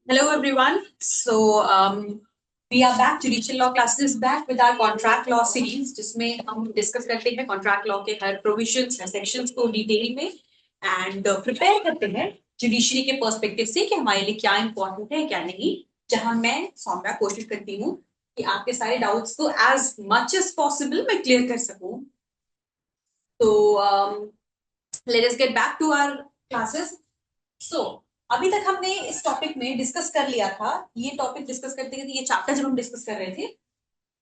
Hello everyone. We are back. Judicial law classes back with our contract law series, जिसमें हम discuss करते हैं contract law के हर provisions या सेक्शंस को डिटेल में एंड प्रिपेयर करते हैं जुडिशरी के पर्सपेक्टिव से कि हमारे लिए क्या इंपॉर्टेंट है क्या नहीं। जहां मैं सौम्या कोशिश करती हूँ कि आपके सारे डाउट्स को एज मच एज पॉसिबल मैं क्लियर कर सकूं। तो let us get back to our classes. So अभी तक हमने इस टॉपिक में डिस्कस कर लिया था। ये टॉपिक डिस्कस करते करते ये चैप्टर जब हम डिस्कस कर रहे थे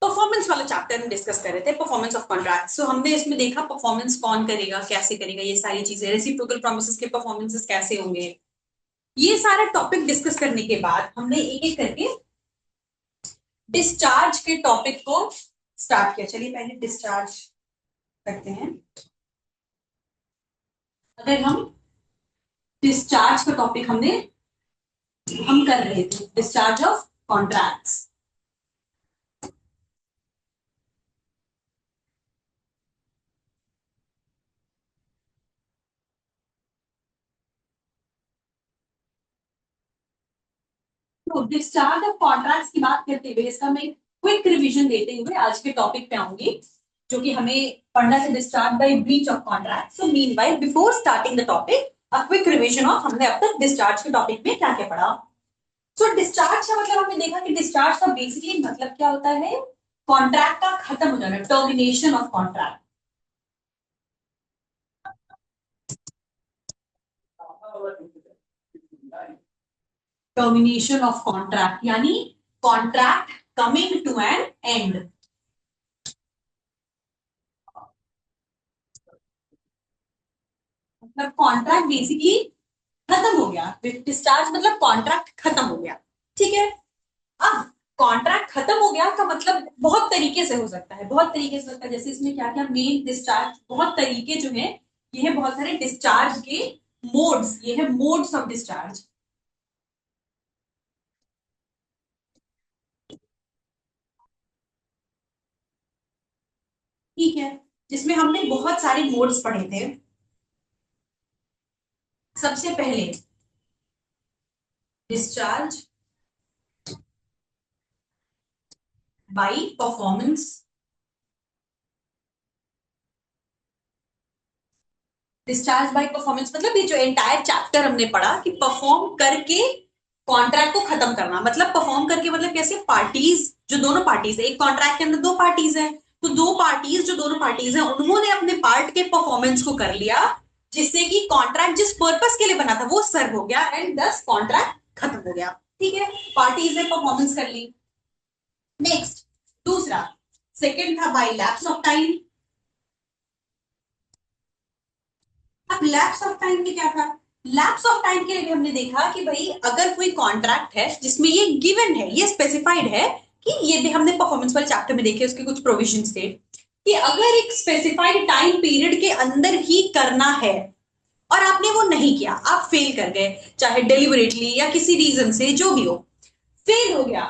परफॉर्मेंस वाला चैप्टर हम डिस्कस कर रहे थे, परफॉर्मेंस ऑफ कॉन्ट्रैक्ट। सो हमने इसमें देखा परफॉर्मेंस कौन करेगा, कैसे करेगा, ये सारी चीजें, रेसिप्रोकल प्रॉमिसेस के परफॉर्मेंसेस कैसे होंगे, ये सारा टॉपिक डिस्कस करने के बाद हमने एक एक करके डिस्चार्ज के टॉपिक को स्टार्ट किया। चलिए पहले डिस्चार्ज करते हैं। अगर हम डिस्चार्ज का टॉपिक हम कर रहे थे, डिस्चार्ज ऑफ कॉन्ट्रैक्ट्स। तो डिस्चार्ज ऑफ कॉन्ट्रैक्ट्स की बात करते हुए इसका मैं क्विक रिवीजन देते हुए आज के टॉपिक पे आऊंगी, जो कि हमें पढ़ना है discharge by breach of contract. So meanwhile before starting the topic a quick revision of हमने अब तक डिस्चार्ज के टॉपिक में क्या क्या पढ़ा। सो डिस्चार्ज का मतलब हमने देखा कि डिस्चार्ज का बेसिकली मतलब क्या होता है, कॉन्ट्रैक्ट का खत्म हो जाना, termination of contract. Termination of contract यानी contract coming to an end. मतलब कॉन्ट्रैक्ट बेसिकली खत्म हो गया, डिस्चार्ज मतलब कॉन्ट्रैक्ट खत्म हो गया। ठीक है। अब कॉन्ट्रैक्ट खत्म हो गया का मतलब बहुत तरीके से हो सकता है, बहुत तरीके से होता है। जैसे इसमें क्या क्या मेन डिस्चार्ज, बहुत तरीके जो है, ये है बहुत सारे डिस्चार्ज के मोड्स, ये है मोड्स ऑफ डिस्चार्ज। ठीक है, जिसमें हमने बहुत सारे मोड्स पढ़े थे। सबसे पहले discharge by performance. Discharge by performance मतलब ये जो एंटायर चैप्टर हमने पढ़ा कि परफॉर्म करके कॉन्ट्रैक्ट को खत्म करना, मतलब परफॉर्म करके मतलब कैसे, पार्टीज जो दोनों पार्टीज है, एक कॉन्ट्रैक्ट के अंदर दो पार्टीज है, तो दो पार्टीज जो दोनों पार्टीज है उन्होंने अपने पार्ट के परफॉर्मेंस को कर लिया, जिससे कि कॉन्ट्रैक्ट जिस पर्पस के लिए बना था वो सर्व हो गया एंड दस कॉन्ट्रैक्ट खत्म हो गया। ठीक है, पार्टीज ने परफॉर्मेंस कर ली। नेक्स्ट, दूसरा, सेकेंड था बाय लैप्स ऑफ टाइम। अब लैप्स ऑफ टाइम में क्या था, लैप्स ऑफ टाइम के लिए हमने देखा कि भाई अगर कोई कॉन्ट्रैक्ट है जिसमें ये गिवन है, ये स्पेसिफाइड है कि ये भी हमने परफॉर्मेंस वाले चैप्टर में देखे, उसके कुछ प्रोविजंस थे कि अगर एक स्पेसिफाइड टाइम पीरियड के अंदर ही करना है और आपने वो नहीं किया, आप फेल कर गए, चाहे डिलिबरेटली या किसी रीजन से जो भी हो, फेल हो गया,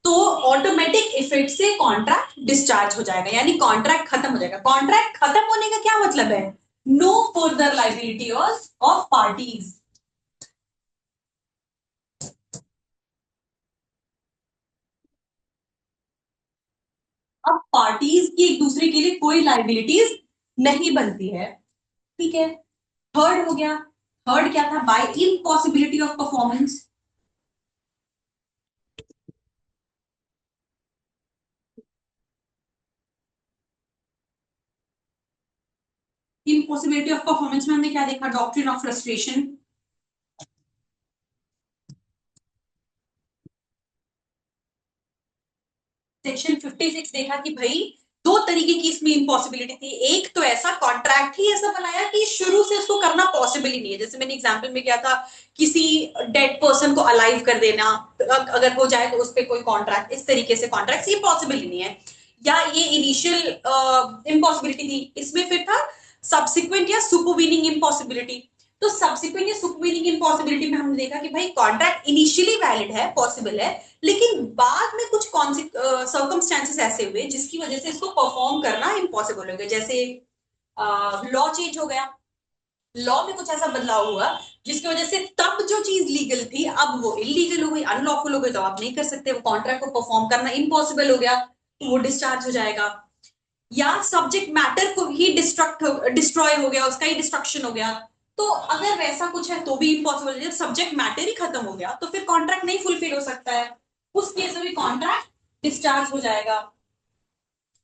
तो ऑटोमेटिक इफेक्ट से कॉन्ट्रैक्ट डिस्चार्ज हो जाएगा, यानी कॉन्ट्रैक्ट खत्म हो जाएगा। कॉन्ट्रैक्ट खत्म होने का क्या मतलब है, no further liability of parties. अब पार्टीज की एक दूसरे के लिए कोई लाइबिलिटीज नहीं बनती है। ठीक है, थर्ड हो गया। थर्ड क्या था, by impossibility of performance. Impossibility of performance में हमने क्या देखा, डॉक्ट्रिन ऑफ फ्रस्ट्रेशन। सेक्शन 56 देखा कि भाई दो तरीके की इसमें इम्पॉसिबिलिटी थी। एक तो ऐसा कॉन्ट्रैक्ट ही ऐसा बनाया कि शुरू से उसको करना पॉसिबल ही नहीं है, जैसे मैंने एग्जांपल में किया था, किसी डेड पर्सन को अलाइव कर देना, अगर हो जाए तो उस पर कोई कॉन्ट्रैक्ट, इस तरीके से कॉन्ट्रैक्ट ये पॉसिबल ही नहीं है, या ये इनिशियल इम्पॉसिबिलिटी थी। इसमें फिर था सब्सिक्वेंट या सुपरवीनिंग इम्पॉसिबिलिटी। तो सब्सिक्वेंट या सुपरवीनिंग इम्पॉसिबिलिटी में हमने देखा कि भाई कॉन्ट्रैक्ट इनिशियली वैलिड है, पॉसिबल है, लेकिन बाद में कुछ सर्कमस्टेंसेस ऐसे हुए जिसकी वजह से इसको परफॉर्म करना इम्पॉसिबल हो गया। जैसे लॉ चेंज हो गया, लॉ में कुछ ऐसा बदलाव हुआ जिसकी वजह से तब जो चीज लीगल थी अब वो इलीगल हो गई, अनलॉफुल हो गई, तो आप नहीं कर सकते, वो कॉन्ट्रैक्ट को परफॉर्म करना इम्पॉसिबल हो गया, तो वो डिस्चार्ज हो जाएगा। या सब्जेक्ट मैटर को ही डिस्ट्रॉय हो गया, उसका ही डिस्ट्रक्शन हो गया, तो अगर वैसा कुछ है तो भी इम्पॉसिबल है। जब सब्जेक्ट मैटर ही खत्म हो गया तो फिर कॉन्ट्रैक्ट नहीं फुलफिल हो सकता है, उस केस में भी कॉन्ट्रैक्ट डिस्चार्ज हो जाएगा।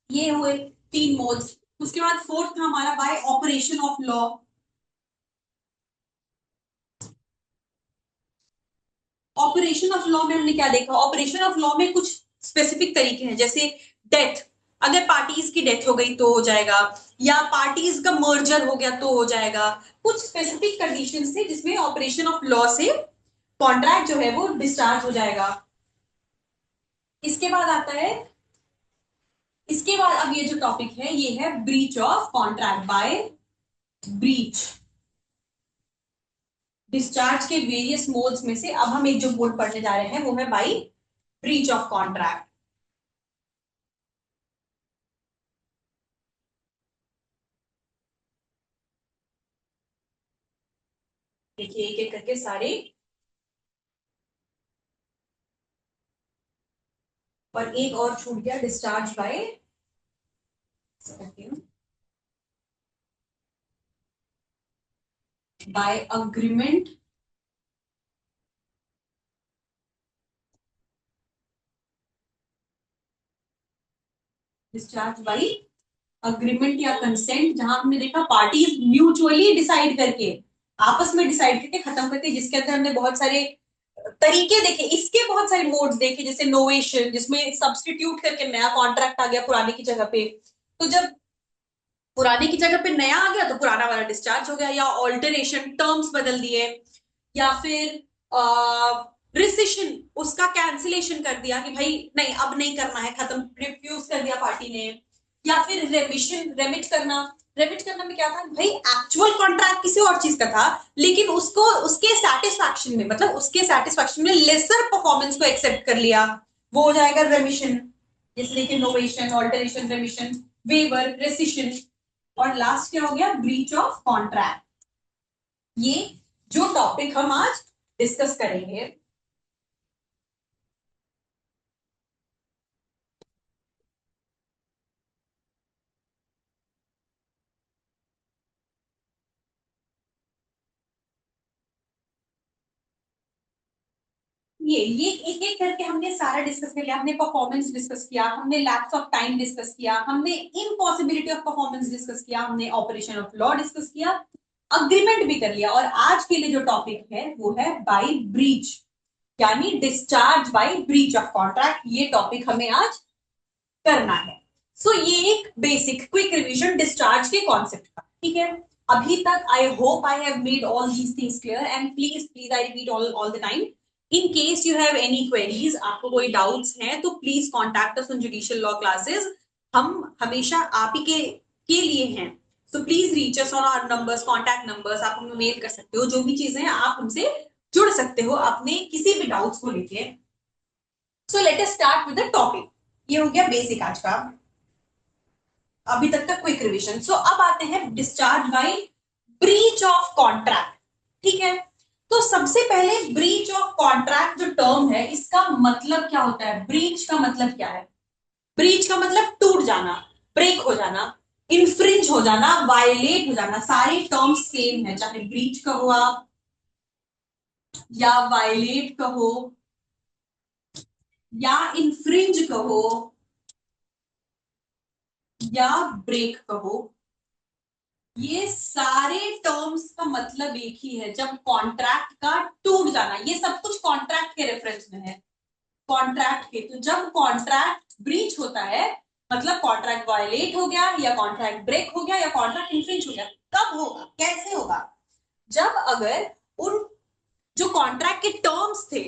ये हुए तीन मोड्स। उसके बाद फोर्थ था हमारा bye operation of law. Operation of law में हमने क्या देखा, ऑपरेशन ऑफ लॉ में कुछ स्पेसिफिक तरीके हैं, जैसे डेथ, अगर पार्टीज की डेथ हो गई तो हो जाएगा, या पार्टीज का मर्जर हो गया तो हो जाएगा, कुछ स्पेसिफिक कंडीशन से जिसमें ऑपरेशन ऑफ लॉ से कॉन्ट्रैक्ट जो है वो डिस्चार्ज हो जाएगा। इसके बाद आता है, इसके बाद अब ये जो टॉपिक है ये है breach of contract by breach. Discharge के वेरियस मोड्स में से अब हम एक जो मोड पढ़ने जा रहे हैं वो है बाय ब्रीच ऑफ कॉन्ट्रैक्ट। देखिए एक एक करके सारे, और एक और छूट गया, discharge by agreement discharge by agreement या कंसेंट, जहां हमने देखा पार्टीज म्यूचुअली डिसाइड करके, आपस में डिसाइड करके खत्म करके, जिसके अंदर हमने बहुत सारे तरीके देखे, इसके बहुत सारे मोड्स देखे, जैसे नोवेशन जिसमें सब्सटीट्यूट करके नया कॉन्ट्रैक्ट आ गया पुराने की जगह पे, तो जब पुराने की जगह पे नया आ गया तो पुराना वाला डिस्चार्ज हो गया, या ऑल्टरेशन टर्म्स बदल दिए, या फिर रिसिशन उसका कैंसिलेशन कर दिया कि भाई नहीं अब नहीं करना है, खत्म, रिफ्यूज कर दिया पार्टी ने, या फिर रेमिशन, रेमिट करना, रेमिट करना में क्या था भाई, एक्चुअल कॉन्ट्रैक्ट किसी और चीज का था लेकिन उसको उसके सेटिस्फैक्शन में, मतलब उसके सेटिस्फैक्शन में लेसर परफॉर्मेंस को एक्सेप्ट कर लिया, वो हो जाएगा रेमिशन। जैसे देखिए novation, alteration, remission, waiver, rescission, और लास्ट क्या हो गया, ब्रीच ऑफ कॉन्ट्रैक्ट। ये जो टॉपिक हम आज डिस्कस करेंगे, ये एक एक करके हमने सारा डिस्कस कर लिया, हमने परफॉर्मेंस डिस्कस किया, हमने लैप्स ऑफ टाइम डिस्कस किया, हमने इम्पॉसिबिलिटी ऑफ परफॉर्मेंस डिस्कस किया, हमने ऑपरेशन ऑफ लॉ डिस्कस किया, अग्रीमेंट भी कर लिया, और आज के लिए जो टॉपिक है वो है बाय ब्रीच, यानी discharge by breach of contract. ये टॉपिक हमें आज करना है। सो ये एक बेसिक क्विक रिवीजन डिस्चार्ज के कॉन्सेप्ट का, ठीक है। अभी तक I hope I have made all these things clear, and please please I repeat all the time, in case you have any queries, आपको कोई डाउट्स हैं तो please contact us on judicial law classes. हम हमेशा आप ही के लिए हैं, so please reach us on our numbers, contact numbers, आप हमें मेल कर सकते हो, जो भी चीजें हैं आप हमसे जुड़ सकते हो अपने किसी भी डाउट्स को लेके। So let us start with the topic. ये हो गया बेसिक आज का, अभी तक का क्विक रिवीजन। सो अब आते हैं discharge by breach of contract, ठीक है। तो सबसे पहले ब्रीच ऑफ कॉन्ट्रैक्ट जो टर्म है इसका मतलब क्या होता है, ब्रीच का मतलब क्या है, ब्रीच का मतलब टूट जाना, ब्रेक हो जाना, इन्फ्रिंज हो जाना, वायलेट हो जाना, सारे टर्म्स सेम है, चाहे ब्रीच कहो आप या वायलेट कहो या इन्फ्रिंज कहो या ब्रेक कहो, ये सारे टर्म्स का मतलब एक ही है, जब कॉन्ट्रैक्ट का टूट जाना, ये सब कुछ कॉन्ट्रैक्ट के रेफरेंस में है, कॉन्ट्रैक्ट के, तो जब कॉन्ट्रैक्ट ब्रीच होता है मतलब कॉन्ट्रैक्ट वायलेट हो गया या कॉन्ट्रैक्ट ब्रेक हो गया या कॉन्ट्रैक्ट इन्फ्रिंज हो गया, कब होगा, कैसे होगा, जब अगर उन जो कॉन्ट्रैक्ट के टर्म्स थे,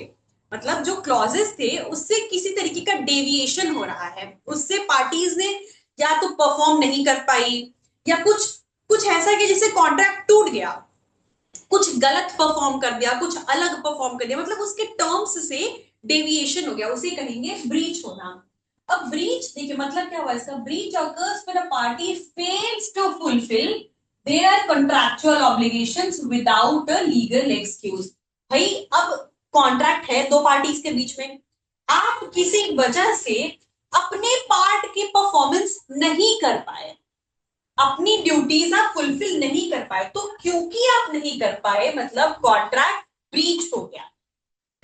मतलब जो क्लॉजेस थे उससे किसी तरीके का डेविएशन हो रहा है, उससे पार्टीज ने या तो परफॉर्म नहीं कर पाई, या कुछ कुछ ऐसा कि जिससे कॉन्ट्रैक्ट टूट गया, कुछ गलत परफॉर्म कर दिया, कुछ अलग परफॉर्म कर दिया, मतलब उसके टर्म्स से डेविएशन हो गया, उसे कहेंगे ब्रीच होना। अब ब्रीच देखिए मतलब क्या हुआ इसका, breach occurs when a party fails to fulfil their are contractual obligations without a legal excuse. भाई अब कॉन्ट्रैक्ट है दो पार्टीज के बीच में, आप किसी वजह से अपने पार्ट की परफॉर्मेंस नहीं कर पाए, अपनी ड्यूटीज आप फुलफिल नहीं कर पाए, तो क्योंकि आप नहीं कर पाए मतलब कॉन्ट्रैक्ट ब्रीच हो गया,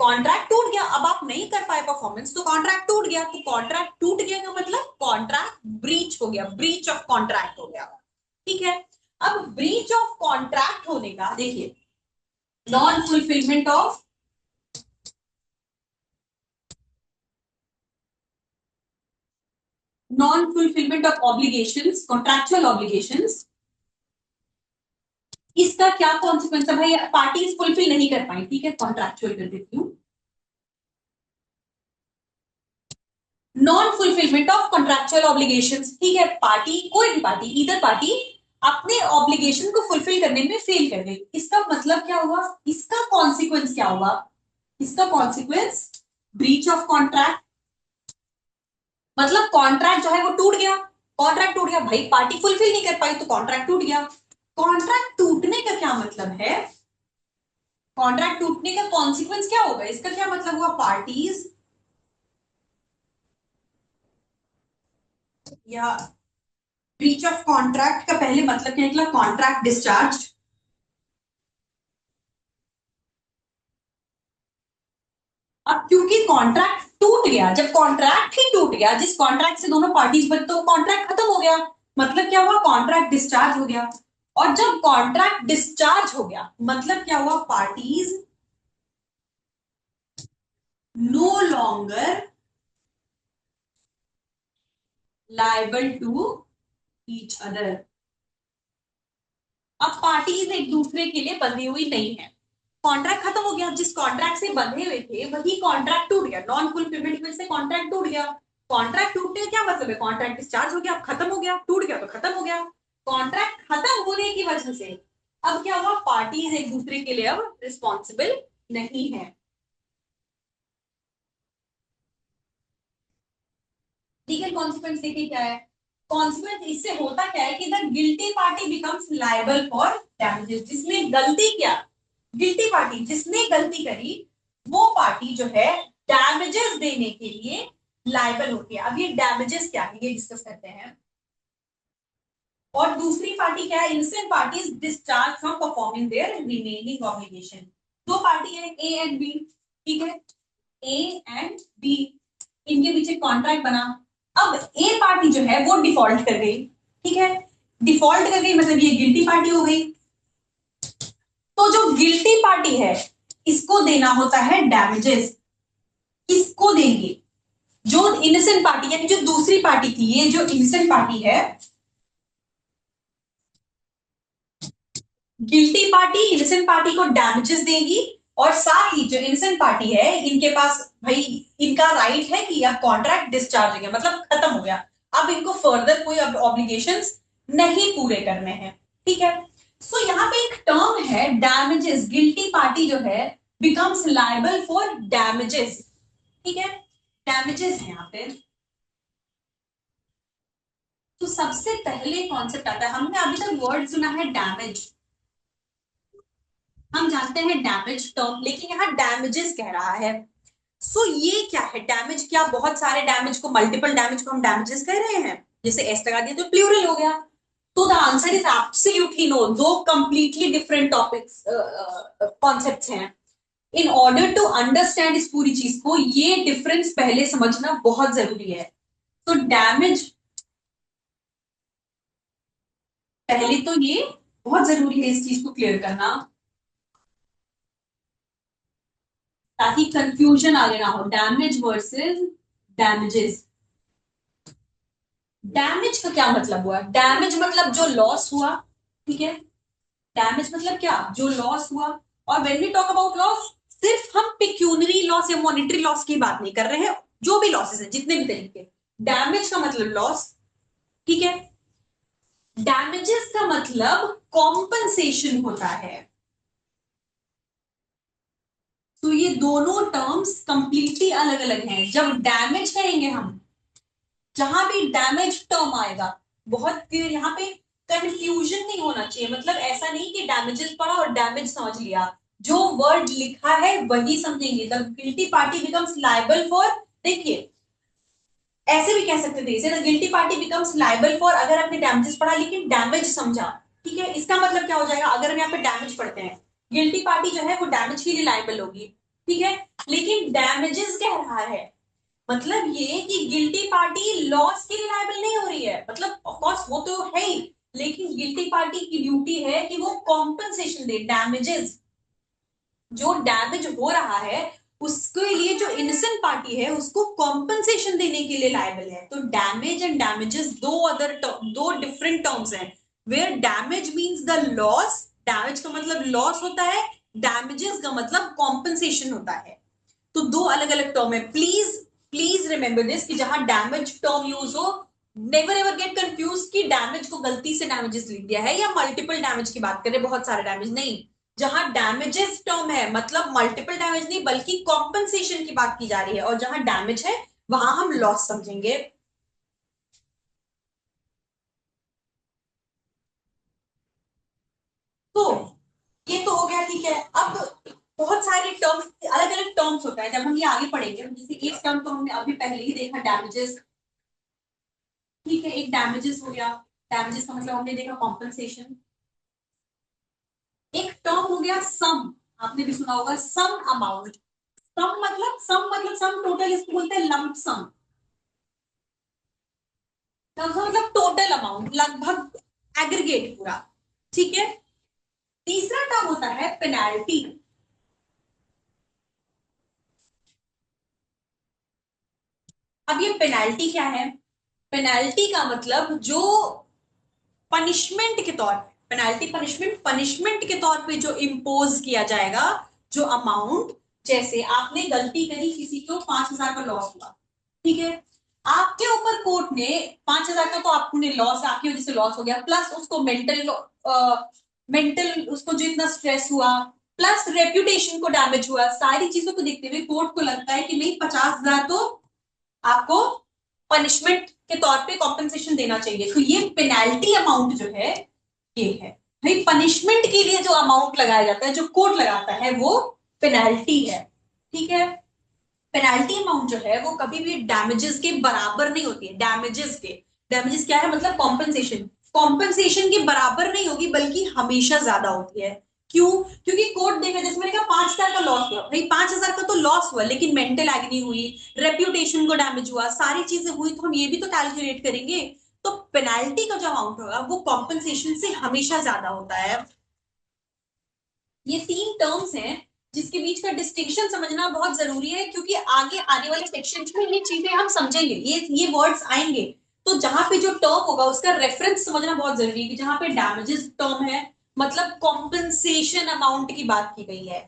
कॉन्ट्रैक्ट टूट गया। अब आप नहीं कर पाए परफॉर्मेंस तो कॉन्ट्रैक्ट टूट गया, तो कॉन्ट्रैक्ट टूट गया का मतलब कॉन्ट्रैक्ट ब्रीच हो गया, ब्रीच ऑफ कॉन्ट्रैक्ट हो गया। ठीक है, अब ब्रीच ऑफ कॉन्ट्रैक्ट होने का देखिए, non fulfilment of non fulfilment of obligations, contractual obligations, इसका क्या कॉन्सिक्वेंस है भाई, पार्टीज फुलफिल नहीं कर पाई, ठीक है कॉन्ट्रैक्चुअल कर देती हूँ, non fulfilment of contractual obligations, ठीक है पार्टी, कोई भी पार्टी, ईदर पार्टी अपने ऑब्लिगेशन को फुलफिल करने में फेल कर गई, इसका मतलब क्या हुआ, इसका कॉन्सिक्वेंस क्या हुआ, इसका कॉन्सिक्वेंस ब्रीच ऑफ कॉन्ट्रैक्ट, मतलब कॉन्ट्रैक्ट जो है वो टूट गया, कॉन्ट्रैक्ट टूट गया भाई, पार्टी फुलफिल नहीं कर पाई तो कॉन्ट्रैक्ट टूट गया। कॉन्ट्रैक्ट टूटने का क्या मतलब है, कॉन्ट्रैक्ट टूटने का कॉन्सिक्वेंस क्या होगा, इसका क्या मतलब हुआ, पार्टीज या ब्रीच ऑफ कॉन्ट्रैक्ट का पहले मतलब क्या निकला, कॉन्ट्रैक्ट डिस्चार्ज। अब क्योंकि कॉन्ट्रैक्ट टूट गया, जब कॉन्ट्रैक्ट ही टूट गया, जिस कॉन्ट्रैक्ट से दोनों पार्टीज बने तो कॉन्ट्रैक्ट खत्म हो गया, मतलब क्या हुआ, कॉन्ट्रैक्ट डिस्चार्ज हो गया। और जब कॉन्ट्रैक्ट डिस्चार्ज हो गया मतलब क्या हुआ, parties no longer liable to each other. अब पार्टीज एक दूसरे के लिए बंधी हुई नहीं है, कॉन्ट्रैक्ट खत्म हो गया, जिस कॉन्ट्रैक्ट से बंधे हुए थे वही कॉन्ट्रैक्ट टूट गया, नॉन फुलफिलमेंट में से कॉन्ट्रैक्ट टूट गया। कॉन्ट्रैक्ट टूटने का क्या मतलब है, कॉन्ट्रैक्ट डिस्चार्ज हो गया, अब खत्म हो गया, टूट गया तो खत्म हो गया, कॉन्ट्रैक्ट खत्म होने की वजह से अब क्या हुआ, पार्टीज एक दूसरे के लिए अब रिस्पॉन्सिबल नहीं है। लीगल कॉन्सिक्वेंस देखिए क्या है, कॉन्सिक्वेंस इससे होता क्या है कि the guilty party becomes liable for damages, जिसने गलती किया, गिल्टी पार्टी जिसने गलती करी वो पार्टी जो है डैमेजेस देने के लिए लायबल होती है। अब ये डैमेजेस क्या है ये डिस्कस करते हैं। और दूसरी पार्टी क्या है, innocent parties discharge from performing their remaining obligation. दो पार्टी है ए एंड बी, ठीक है, ए एंड बी, इनके बीच एक कॉन्ट्रैक्ट बना। अब ए पार्टी जो है वो डिफॉल्ट कर गई, ठीक है, डिफॉल्ट कर गई मतलब ये गिल्टी पार्टी हो गई, तो जो गिल्टी पार्टी है इसको देना होता है डैमेजेस, किसको देंगे, जो इनोसेंट पार्टी यानी जो दूसरी पार्टी थी, ये जो इनोसेंट पार्टी है, गिल्टी पार्टी इनोसेंट पार्टी को डैमेजेस देगी, और साथ ही जो इनोसेंट पार्टी है इनके पास भाई इनका राइट है कि अब कॉन्ट्रैक्ट डिस्चार्ज हो गया मतलब खत्म हो गया, अब इनको फर्दर कोई ऑब्लिगेशंस नहीं पूरे करने हैं, ठीक है। सो यहाँ पे एक टर्म है डैमेजेस, गिल्टी पार्टी जो है बिकम्स लायबल फॉर डैमेजेस, ठीक है, डैमेजेस है यहाँ पे। तो सबसे पहले कॉन्सेप्ट आता है, हमने अभी तक वर्ड सुना है डैमेज, हम जानते हैं डैमेज टर्म, लेकिन यहाँ डैमेजेस कह रहा है। सो ये क्या है डैमेज, क्या बहुत सारे डैमेज को, मल्टीपल डैमेज को हम डैमेजेस कह रहे हैं, जैसे एस लगा दिया तो प्लूरल हो गया। तो the answer is absolutely no, दो कंप्लीटली डिफरेंट टॉपिक्स कॉन्सेप्ट्स हैं। इन ऑर्डर टू अंडरस्टैंड इस पूरी चीज को ये डिफरेंस पहले समझना बहुत जरूरी है। तो डैमेज पहले तो ये बहुत जरूरी है इस चीज को क्लियर करना, ताकि कंफ्यूजन आगे ना हो, डैमेज वर्सेस डैमेजेस। डैमेज का क्या मतलब हुआ, डैमेज मतलब जो लॉस हुआ, ठीक है, डैमेज मतलब क्या, जो लॉस हुआ। और when we talk about loss, सिर्फ हम पिक्यूनरी लॉस या मॉनेटरी लॉस की बात नहीं कर रहे हैं, जो भी लॉसेस है जितने भी तरीके, डैमेज का मतलब लॉस, ठीक है, डैमेजेस का मतलब कॉम्पनसेशन होता है। तो ये दोनों टर्म्स कंप्लीटली अलग अलग हैं। जब डैमेज कहेंगे हम, जहां भी डैमेज टर्म आएगा, बहुत क्लियर यहाँ पे कंफ्यूजन नहीं होना चाहिए, मतलब ऐसा नहीं कि डैमेजेस पढ़ा और डैमेज समझ लिया, जो वर्ड लिखा है वही समझेंगे। The guilty party becomes liable for, देखिए ऐसे भी कह सकते थे इसे, the guilty party becomes liable for, अगर आपने डैमेजेस पढ़ा लेकिन डैमेज समझा, ठीक है, इसका मतलब क्या हो जाएगा, अगर हम यहाँ पे डैमेज पढ़ते हैं, गिल्टी पार्टी जो है वो डैमेज के लिए लायबल होगी, ठीक है, लेकिन डैमेजेस कह रहा है, मतलब ये कि गिल्टी पार्टी लॉस के लिए लायबल नहीं हो रही है, मतलब ऑफ कोर्स वो तो है ही, लेकिन गिल्टी पार्टी की ड्यूटी है कि वो कॉम्पनसेशन दे, डैमेजेस, जो डैमेज हो रहा है उसके लिए जो इनोसेंट पार्टी है उसको कॉम्पनसेशन देने के लिए लायबल है। तो डैमेज एंड डैमेजेस दो डिफरेंट टर्म्स हैं, where damage means the loss, damage का मतलब लॉस होता है, डैमेजेस का मतलब कॉम्पनसेशन होता है। तो दो अलग अलग टर्म है, प्लीज प्लीज रिमेंबर दिस कि जहां डैमेज टर्म यूज हो, नेवर एवर गेट कंफ्यूज कि डैमेज को गलती से डैमेजेस लिख दिया है या मल्टीपल डैमेज की बात करें, बहुत सारे डैमेज नहीं, जहां डैमेजेस टर्म है मतलब मल्टीपल डैमेज नहीं बल्कि कॉम्पनसेशन की बात की जा रही है, और जहां डैमेज है वहां हम लॉस समझेंगे। तो ये तो हो गया, ठीक है। अब बहुत सारे टर्म्स, अलग अलग टर्म्स होता है, जब हम ये आगे पढ़ेंगे, जैसे एक टर्म तो हमने अभी पहले ही देखा, डैमेजेस, ठीक है, एक डैमेजेस हो गया, डैमेजेस का मतलब हमने देखा कॉम्पनसेशन। एक टर्म हो गया सम, आपने भी सुना होगा सम अमाउंट, सम टोटल, इसको बोलते हैं लंप सम, मतलब टोटल अमाउंट, लगभग एग्रीगेट पूरा, ठीक है। तीसरा टर्म होता है पेनाल्टी। अब ये पेनाल्टी क्या है, पेनाल्टी का मतलब जो पनिशमेंट के तौर पे, पेनाल्टी पनिशमेंट, पनिशमेंट के तौर पे जो इम्पोज किया जाएगा, जो अमाउंट, जैसे आपने गलती करी, किसी को 5,000 का लॉस हुआ, ठीक है, आपके ऊपर कोर्ट ने 5,000 का तो आपने लॉस, आपकी वजह से लॉस हो गया, प्लस उसको मेंटल उसको जो इतना स्ट्रेस हुआ, प्लस रेप्यूटेशन को डैमेज हुआ, सारी चीजों को देखते हुए कोर्ट को लगता है कि नहीं 50,000 तो आपको पनिशमेंट के तौर पे कॉम्पेंसेशन देना चाहिए, तो ये पेनाल्टी अमाउंट जो है ये है। भाई पनिशमेंट के लिए जो अमाउंट लगाया जाता है, जो कोर्ट लगाता है, वो पेनाल्टी है, ठीक है। पेनाल्टी अमाउंट जो है वो कभी भी डैमेजेस के बराबर नहीं होती है, डैमेजेस क्या है मतलब कॉम्पेंसेशन, कॉम्पेंसेशन के बराबर नहीं होगी बल्कि हमेशा ज्यादा होती है। क्यों? क्योंकि कोर्ट देखा, जैसे मैंने कहा 5,000 का लॉस हुआ, भाई 5,000 का तो लॉस हुआ लेकिन मेंटल एग्नी हुई, रेप्यूटेशन को डैमेज हुआ, सारी चीजें हुई, तो हम ये भी तो कैलकुलेट करेंगे। तो पेनाल्टी का जो अमाउंट होगा वो कॉम्पेंसेशन से हमेशा ज्यादा होता है। ये तीन टर्म्स हैं जिसके बीच का डिस्टिंक्शन समझना बहुत जरूरी है, क्योंकि आगे आने वाले सेक्शन में ये चीजें हम समझेंगे, ये वर्ड्स आएंगे, तो जहां पे जो टर्म होगा उसका रेफरेंस समझना बहुत जरूरी है, कि जहां पे डैमेजेस टर्म है मतलब कॉम्पनसेशन अमाउंट की बात की गई है,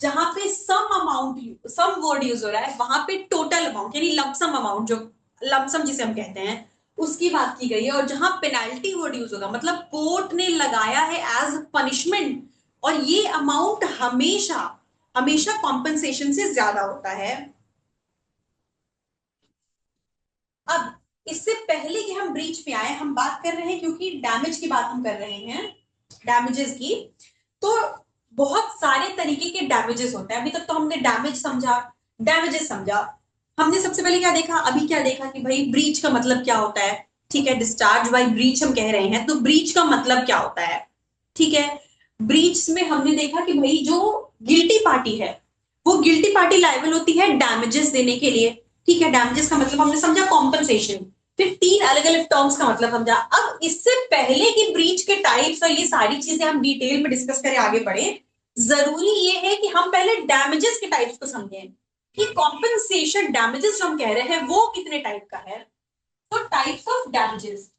जहां पे sum amount, sum word use हो रहा है, वहां पे टोटल अमाउंट यानी लमसम अमाउंट, जो लमसम जिसे हम कहते हैं उसकी बात की गई है, और जहां पेनाल्टी वर्ड यूज होगा मतलब कोर्ट ने लगाया है एज पनिशमेंट, और ये अमाउंट हमेशा हमेशा कॉम्पनसेशन से ज्यादा होता है। अब इससे पहले कि हम ब्रीच पे आए, हम बात कर रहे हैं क्योंकि डैमेज की बात हम कर रहे हैं, डैमेजेस की, तो बहुत सारे तरीके के डैमेजेस होते हैं। अभी तक तो हमने डैमेज समझा, डैमेजेस समझा, हमने सबसे पहले क्या देखा, अभी क्या देखा कि भाई ब्रीच का मतलब क्या होता है, ठीक है, डिस्चार्ज बाय ब्रीच हम कह रहे हैं, तो ब्रीच का मतलब क्या होता है, ठीक है। ब्रीच में हमने देखा कि भाई जो गिल्टी पार्टी है वो गिल्टी पार्टी लायबल होती है डैमेजेस देने के लिए, ठीक है, डैमेजेस का मतलब हमने समझा कॉम्पनसेशन, फिर तीन अलग अलग टर्म्स का मतलब समझा। अब इससे पहले कि ब्रीच के टाइप्स और ये सारी चीजें हम डिटेल में डिस्कस करें, आगे बढ़े, जरूरी ये है कि हम पहले डैमेजेस के टाइप्स को समझें, कि कॉम्पनसेशन डैमेजेस जो हम कह रहे हैं वो कितने टाइप का है। तो types of damages,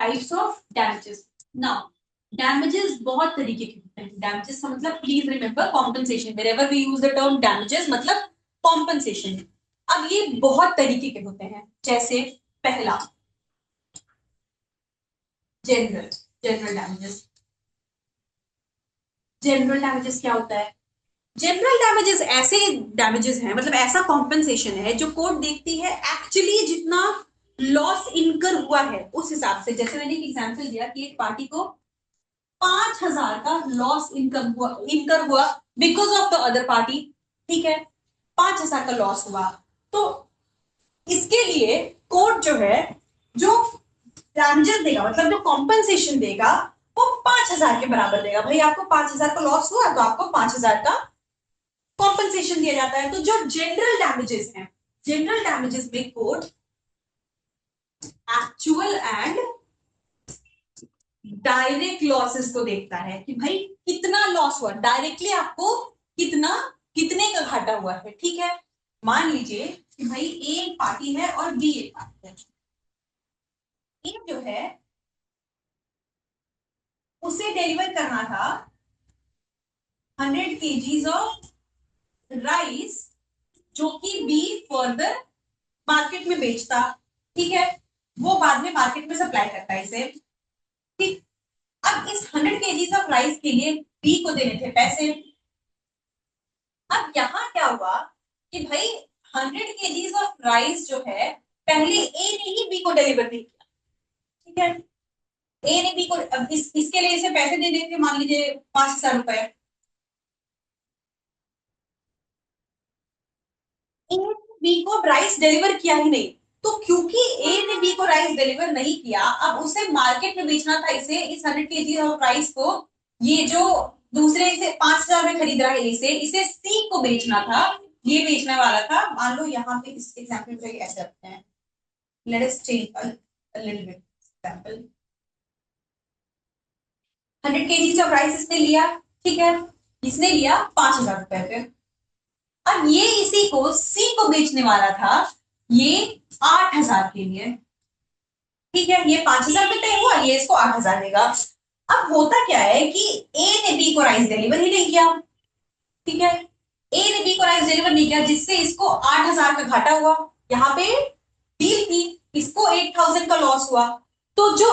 types of damages. Now damages बहुत तरीके के होते हैं, डैमेजेस का मतलब please remember compensation, wherever we use the term damages मतलब कॉम्पनसेशन। अब ये बहुत तरीके के होते हैं, जैसे पहला, general general damages. General damages क्या होता है? जनरल डैमेजेस ऐसे डैमेजेस हैं, मतलब ऐसा कॉम्पेंसेशन है जो कोर्ट देखती है एक्चुअली जितना लॉस इनकर हुआ है उस हिसाब से। जैसे मैंने एक एग्जांपल दिया कि एक पार्टी को 5,000 का लॉस इनकर हुआ because of the other party. ठीक है, 5,000 का लॉस हुआ, तो इसके लिए कोर्ट जो है, जो डैमेजेस देगा, मतलब जो कॉम्पेंसेशन देगा, वो 5,000 के बराबर देगा। भाई आपको 5,000 का लॉस हुआ तो आपको 5,000 का कॉम्पेंसेशन दिया जाता है। तो जो जनरल डैमेजेस हैं, जनरल डैमेजेस में court actual and direct losses को देखता है कि भाई कितना लॉस हुआ, डायरेक्टली आपको कितना, कितने का घाटा हुआ है। ठीक है, मान लीजिए कि भाई ए एक पार्टी है और बी एक पार्टी है। ए जो है उसे डिलीवर करना था 100 kgs ऑफ राइस, जो कि बी फर्दर मार्केट में बेचता। ठीक है, वो बाद में मार्केट में सप्लाई करता है इसे। ठीक, अब इस 100 kgs ऑफ राइस के लिए बी को देने थे पैसे। अब यहाँ क्या हुआ कि भाई 100 kgs ऑफ राइस जो है पहले ए ने ही बी को डिलीवर नहीं किया। ठीक है, ए ने बी को, अब इसके लिए इसे पैसे दे देते, मान लीजिए 5,000 रुपए। ए ने बी को राइस डिलीवर किया ही नहीं, तो क्योंकि ए ने बी को राइस डिलीवर नहीं किया, अब उसे मार्केट में बेचना था इसे, इस 100 kg ऑफ राइस को। ये जो दूसरे इसे 5,000 में खरीद रहा है इसे सी को बेचना था, ये बेचने वाला था। मान लो यहाँ पे इस एग्जाम्पल पे ऐसे रखते हैं, let us take a little bit example. 100 kg of rice इसने लिया। ठीक है, इसने लिया 5,000 रुपए पे। अब ये इसी को सी को बेचने वाला था, ये 8,000 के लिए। ठीक है, ये 5,000 पे तय हुआ, ये इसको 8,000 देगा। अब होता क्या है कि ए ने बी को राइस डिलीवर ही नहीं किया। ठीक है, ए ने बी को राइस डिलीवर नहीं किया, जिससे इसको 8,000 का घाटा हुआ। यहाँ पे डील थी, इसको 8,000 का लॉस हुआ। तो जो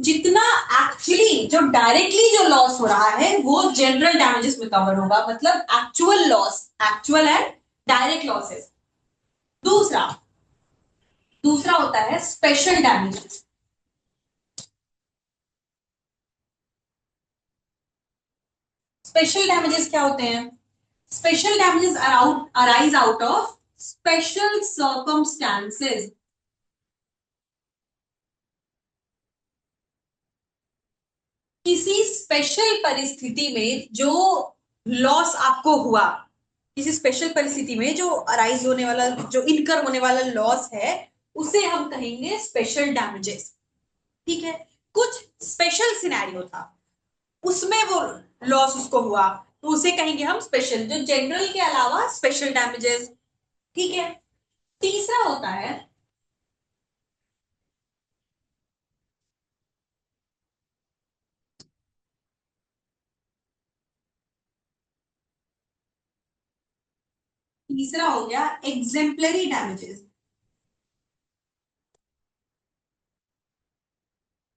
जितना एक्चुअली, जो डायरेक्टली जो लॉस हो रहा है वो जनरल डैमेजेस में कवर होगा, मतलब actual loss, actual and direct losses. दूसरा दूसरा होता है स्पेशल डैमेजेस। स्पेशल डैमेजेस क्या होते हैं? Special damages arise out of special circumstances. किसी स्पेशल परिस्थिति में जो लॉस आपको हुआ, किसी स्पेशल परिस्थिति में जो अराइज होने वाला, जो इनकर होने वाला लॉस है, उसे हम कहेंगे स्पेशल डैमेजेस। ठीक है, कुछ स्पेशल सिनेरियो था, उसमें वो लॉस उसको हुआ, तो उसे कहेंगे हम स्पेशल, जो जनरल के अलावा स्पेशल डैमेजेस। ठीक है, तीसरा होता है, तीसरा हो गया एग्जेम्पलरी डैमेजेस।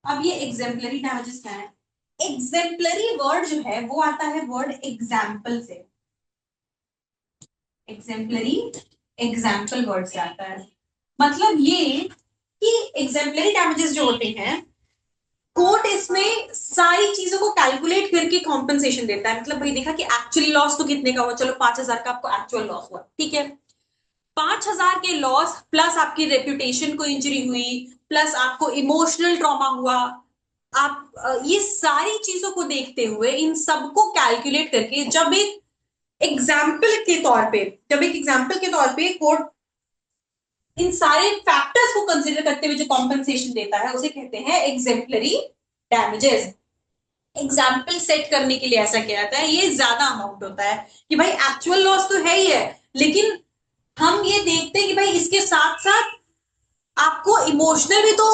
अब ये एग्जेम्पलरी डैमेजेस क्या है? एग्जेम्पलरी वर्ड जो है वो आता है वर्ड एग्जाम्पल से। एग्जेम्पलरी एग्जाम्पल वर्ड से आता है। मतलब ये कि एग्जेम्पलरी डैमेजेस जो होते हैं, कोर्ट इसमें सारी चीजों को कैलकुलेट करके कॉम्पेंसेशन देता है। मतलब भाई देखा कि एक्चुअली लॉस तो कितने का हुआ, चलो 5,000 का आपको एक्चुअल लॉस हुआ। ठीक है, 5,000 के लॉस प्लस आपकी रेप्यूटेशन को इंजरी हुई, प्लस आपको इमोशनल ट्रॉमा हुआ, आप ये सारी चीजों को देखते हुए, इन सबको कैलकुलेट करके, जब एक एग्जाम्पल के तौर पे कोर्ट इन सारे फैक्टर्स को कंसिडर करते हुए जो कॉम्पेंसेशन देता है, उसे कहते हैं एग्जेम्पलरी डैमेजेस। एग्जाम्पल सेट करने के लिए ऐसा किया जाता है, ये ज्यादा अमाउंट होता है कि भाई एक्चुअल लॉस तो है ही है, लेकिन हम ये देखते हैं कि भाई इसके साथ साथ आपको इमोशनल भी तो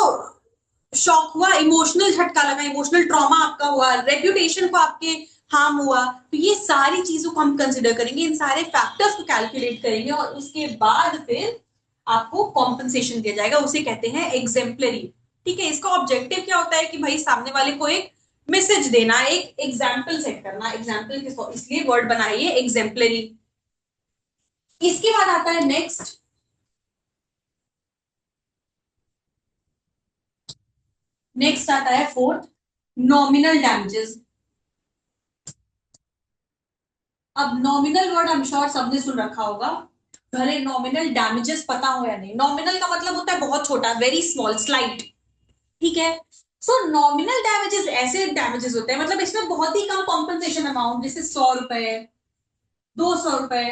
शॉक हुआ, इमोशनल झटका लगा, इमोशनल ट्रॉमा आपका हुआ, रेप्यूटेशन को आपके हार्म हुआ। तो ये सारी चीजों को हम कंसिडर करेंगे, इन सारे फैक्टर्स को कैलकुलेट करेंगे और उसके बाद फिर आपको कॉम्पनसेशन दिया जाएगा, उसे कहते हैं एग्जेम्पलरी। ठीक है, इसका ऑब्जेक्टिव क्या होता है कि भाई सामने वाले को एक मैसेज देना, एक एग्जाम्पल सेट करना। एग्जाम्पल किसको, इसलिए वर्ड बनाइए एग्जाम्पलरी। इसके बाद आता है नेक्स्ट, नेक्स्ट आता है फोर्थ, नॉमिनल डैमेजेस। अब नॉमिनल वर्ड हम श्योर सबने सुन रखा होगा, भले नॉमिनल डैमेजेस पता हो या नहीं। नॉमिनल का मतलब होता है बहुत छोटा, वेरी स्मॉल, स्लाइट। ठीक है, सो नॉमिनल डैमेजेस ऐसे डैमेजेस होते हैं, मतलब इसमें बहुत ही कम कॉम्पनसेशन अमाउंट, जैसे 100 रुपए, 200 रुपए,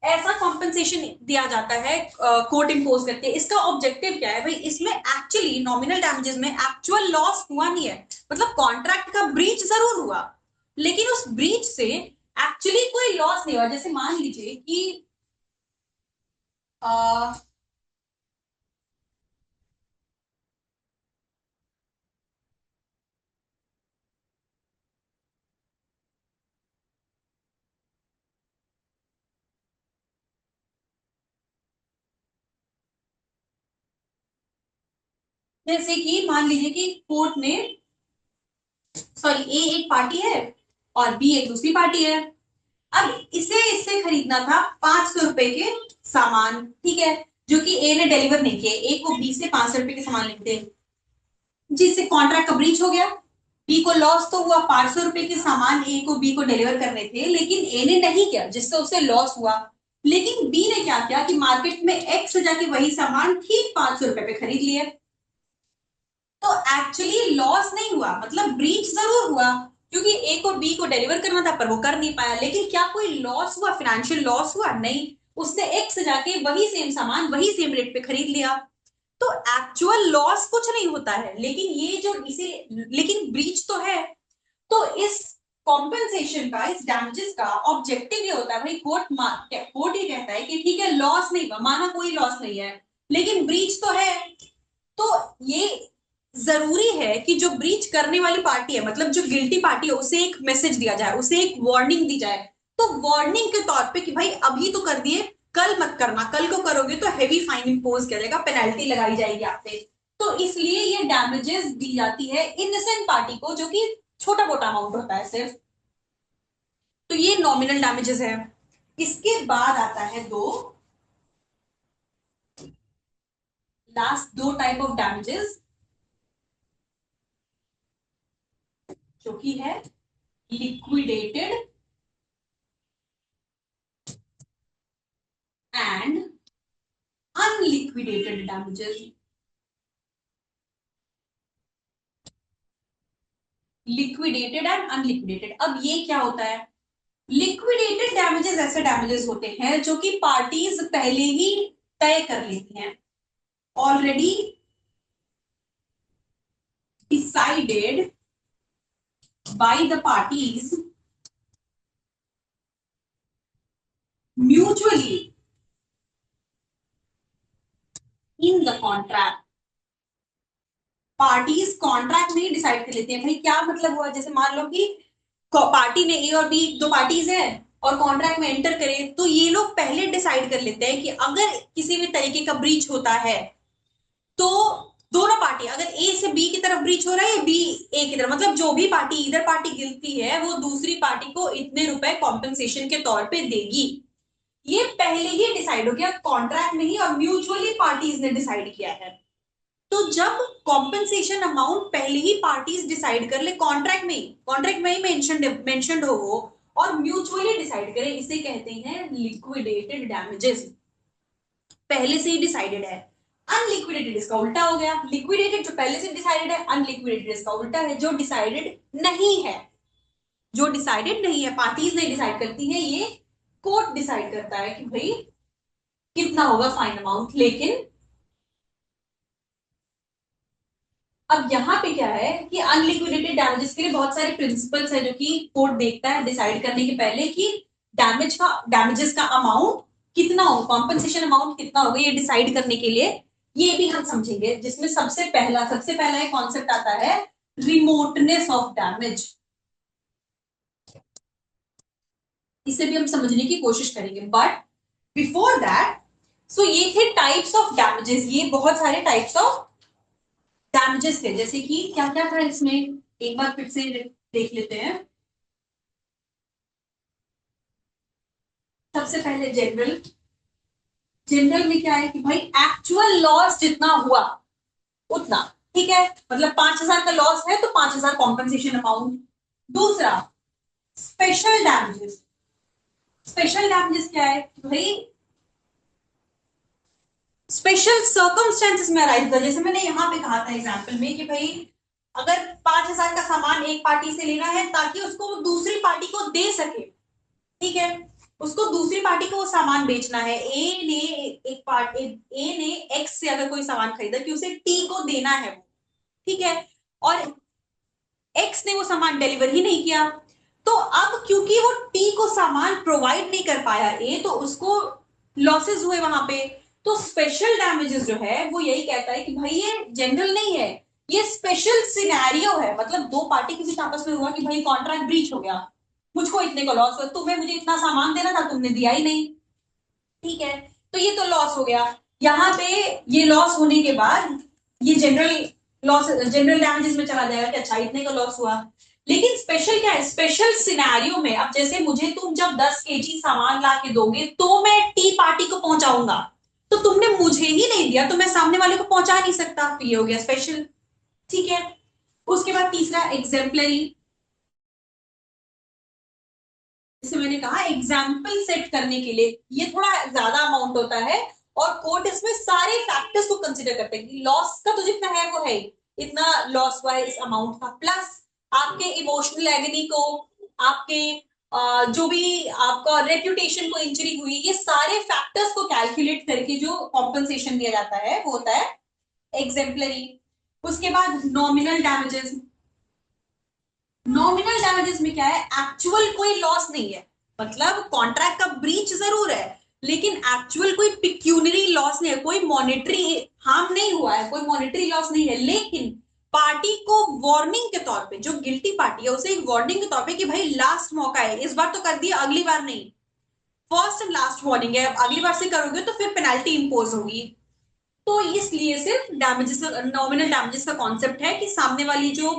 ऐसा कॉम्पनसेशन दिया जाता है, कोर्ट इंपोज करके। इसका ऑब्जेक्टिव क्या है भाई, इसमें एक्चुअली नॉमिनल डैमेजेस में एक्चुअल लॉस हुआ नहीं है, मतलब कॉन्ट्रैक्ट का ब्रीच जरूर हुआ, लेकिन उस ब्रीच से एक्चुअली कोई लॉस नहीं हुआ। जैसे मान लीजिए कि आ, जैसे कि मान लीजिए कि कोर्ट ने, सॉरी, ए एक पार्टी है और बी एक दूसरी पार्टी है। अब इसे इससे खरीदना था 500 रुपए के सामान, ठीक है, जो कि ए ने डिलीवर नहीं किए। ए को बी से 500 रुपए के सामान लेते, जिससे कॉन्ट्रैक्ट का ब्रीच हो गया। बी को लॉस तो हुआ, 500 रुपए के सामान ए को बी को डिलीवर करने थे, लेकिन ए ने नहीं किया, जिससे उसे लॉस हुआ। लेकिन बी ने क्या किया कि मार्केट में एक्स से जाके वही सामान ठीक 500 रुपए पे खरीद लिए। तो एक्चुअली लॉस नहीं हुआ, मतलब ब्रीच जरूर हुआ, क्योंकि ए को बी को डिलीवर करना था पर वो कर नहीं पाया। लेकिन क्या कोई लॉस हुआ, फाइनेंशियल लॉस हुआ? नहीं, उसने एक्स से जाके वही सेम सामान वही सेम रेट पे खरीद लिया। तो एक्चुअल लॉस कुछ नहीं होता है, लेकिन ये जो इसे, लेकिन ब्रीच तो है। तो इस कॉम्पेंसेशन का, इस डैमेजेस का ऑब्जेक्टिव ये होता है भाई, कोर्ट ये कहता है कि ठीक है लॉस नहीं हुआ, माना कोई लॉस नहीं है, लेकिन ब्रीच तो है। तो ये जरूरी है कि जो ब्रीच करने वाली पार्टी है, मतलब जो गिल्टी पार्टी है, उसे एक मैसेज दिया जाए, उसे एक वार्निंग दी जाए। तो वार्निंग के तौर पे कि भाई अभी तो कर दिए, कल मत करना, कल को करोगे तो हैवी फाइन इंपोज किया जाएगा, पेनल्टी लगाई जाएगी आप पे। तो इसलिए ये डैमेजेस दी जाती है इनोसेंट पार्टी को, जो कि छोटा मोटा अमाउंट होता है सिर्फ। तो ये नॉमिनल डैमेजेस है। इसके बाद आता है दो, लास्ट दो टाइप ऑफ डैमेजेस, जो कि है liquidated and unliquidated damages. Liquidated and unliquidated, अब ये क्या होता है? लिक्विडेटेड डैमेजेस ऐसे डैमेजेस होते हैं जो कि पार्टीज पहले ही तय कर लेती हैं, already decided by the parties mutually in the contract. Parties contract में ही डिसाइड कर लेते हैं। भाई क्या मतलब हुआ, जैसे मान लो कि पार्टी ने, ए और बी दो पार्टीज है, और कॉन्ट्रैक्ट में एंटर करें, तो ये लोग पहले डिसाइड कर लेते हैं कि अगर किसी भी तरीके का ब्रीच होता है, तो दोनों पार्टी, अगर ए से बी की तरफ ब्रीच हो रहा है या बी ए की तरफ, मतलब जो भी पार्टी, इधर पार्टी गिरती है, वो दूसरी पार्टी को इतने रुपए कॉम्पेंसेशन के तौर पे देगी। ये पहले ही डिसाइड हो गया, कॉन्ट्रैक्ट में ही, और म्यूचुअली पार्टीज ने डिसाइड किया है। तो जब कॉम्पेंसेशन अमाउंट पहले ही पार्टीज डिसाइड कर ले, कॉन्ट्रैक्ट में ही मेंशनड हो वो, और म्यूचुअली डिसाइड करे, इसे कहते हैं लिक्विडेटेड डैमेजेस। पहले से ही डिसाइडेड है। अनलिक्विडेटेड इसका उल्टा हो गया, लिक्विडेटेड जो पहले से डिसाइडेड है, अनलिक्विडेटेड इसका उल्टा है, जो डिसाइडेड नहीं है। जो डिसाइडेड नहीं है, पार्टीज नहीं डिसाइड करती है, ये कोर्ट डिसाइड करता है कि भाई कितना होगा फाइन अमाउंट। लेकिन अब यहाँ पे क्या है कि अनलिक्विडेटेड डैमेजेस के लिए बहुत सारे प्रिंसिपल्स है, जो कि कोर्ट देखता है डिसाइड करने के पहले कि डैमेजेस का अमाउंट कितना हो, कॉम्पनसेशन अमाउंट कितना होगा, ये डिसाइड करने के लिए ये भी हम समझेंगे। जिसमें सबसे पहला एक कॉन्सेप्ट आता है, रिमोटनेस ऑफ डैमेज। इसे भी हम समझने की कोशिश करेंगे, बट बिफोर दैट, सो ये थे टाइप्स ऑफ डैमेजेस, ये बहुत सारे टाइप्स ऑफ डैमेजेस थे, जैसे कि क्या क्या था इसमें, एक बार फिर से देख लेते हैं। सबसे पहले जनरल। जनरल में क्या है कि भाई एक्चुअल लॉस जितना हुआ उतना, ठीक है, मतलब 5,000 का लॉस है तो 5,000 कॉम्पनसेशन अमाउंट। दूसरा, स्पेशल डैमेजेस। स्पेशल डैमेजेस क्या है भाई, स्पेशल सर्कमस्टेंसेस में अराइज होता है। जैसे मैंने यहाँ पे कहा था एग्जाम्पल में कि भाई अगर 5,000 का सामान एक पार्टी से लेना है ताकि उसको दूसरी पार्टी को दे सके, ठीक है, उसको दूसरी पार्टी को वो सामान बेचना है, ए ने एक पार्ट ए ने एक्स से अगर कोई सामान खरीदा कि उसे टी को देना है, ठीक है, और एक्स ने वो सामान डिलीवर ही नहीं किया, तो अब क्योंकि वो टी को सामान प्रोवाइड नहीं कर पाया ए, तो उसको लॉसेस हुए वहां पे। तो स्पेशल डैमेजेस जो है वो यही कहता है कि भाई ये जनरल नहीं है, ये स्पेशल सिनेरियो है, मतलब दो पार्टी के बीच आपस में हुआ कि भाई कॉन्ट्रैक्ट ब्रीच हो गया, मुझको इतने का लॉस हुआ, तुम्हें मुझे इतना सामान देना था तुमने दिया ही नहीं, ठीक है, तो ये तो लॉस हो गया। यहाँ पे ये लॉस होने के बाद ये जनरल लॉस, जनरल डैमेजेस में चला जाएगा कि अच्छा इतने का लॉस हुआ। लेकिन स्पेशल क्या है, स्पेशल सिनेरियो में अब जैसे मुझे तुम जब 10 kg सामान ला के दोगे तो मैं टी पार्टी को पहुंचाऊंगा, तो तुमने मुझे ही नहीं दिया तो मैं सामने वाले को पहुंचा नहीं सकता, तो ये हो गया स्पेशल, ठीक है। उसके बाद तीसरा एग्जाम्पलरी। जैसे मैंने कहा एग्जाम्पल सेट करने के लिए ये थोड़ा ज्यादा अमाउंट होता है, और कोर्ट इसमें सारे फैक्टर्स को कंसिडर करते हैं कि लॉस का तो जितना है वो है, इतना लॉस हुआ है इस अमाउंट का, प्लस आपके इमोशनल एगनी को, आपके जो भी आपका रेप्यूटेशन को इंजरी हुई, ये सारे फैक्टर्स को कैलकुलेट करके जो कॉम्पनसेशन दिया जाता है वो होता है एग्जेम्पलरी। उसके बाद नॉमिनल डैमेजेस। नॉमिनल डैमेजेस में क्या है, एक्चुअल कोई लॉस नहीं है, मतलब कॉन्ट्रैक्ट का ब्रीच जरूर है लेकिन एक्चुअल कोई पिक्यूनरी लॉस नहीं है, कोई मॉनेटरी हार्म नहीं हुआ है, कोई मॉनेटरी लॉस नहीं है, लेकिन पार्टी को वार्निंग के तौर पे, जो गिल्टी पार्टी है उसे एक वार्निंग के तौर पे कि भाई लास्ट मौका है, इस बार तो कर दिया अगली बार नहीं, फर्स्ट एंड लास्ट वार्निंग है, अगली बार से करोगे तो फिर पेनल्टी इंपोज होगी। तो इसलिए सिर्फ डैमेजेस, नॉमिनल डैमेजेस का कॉन्सेप्ट है कि सामने वाली जो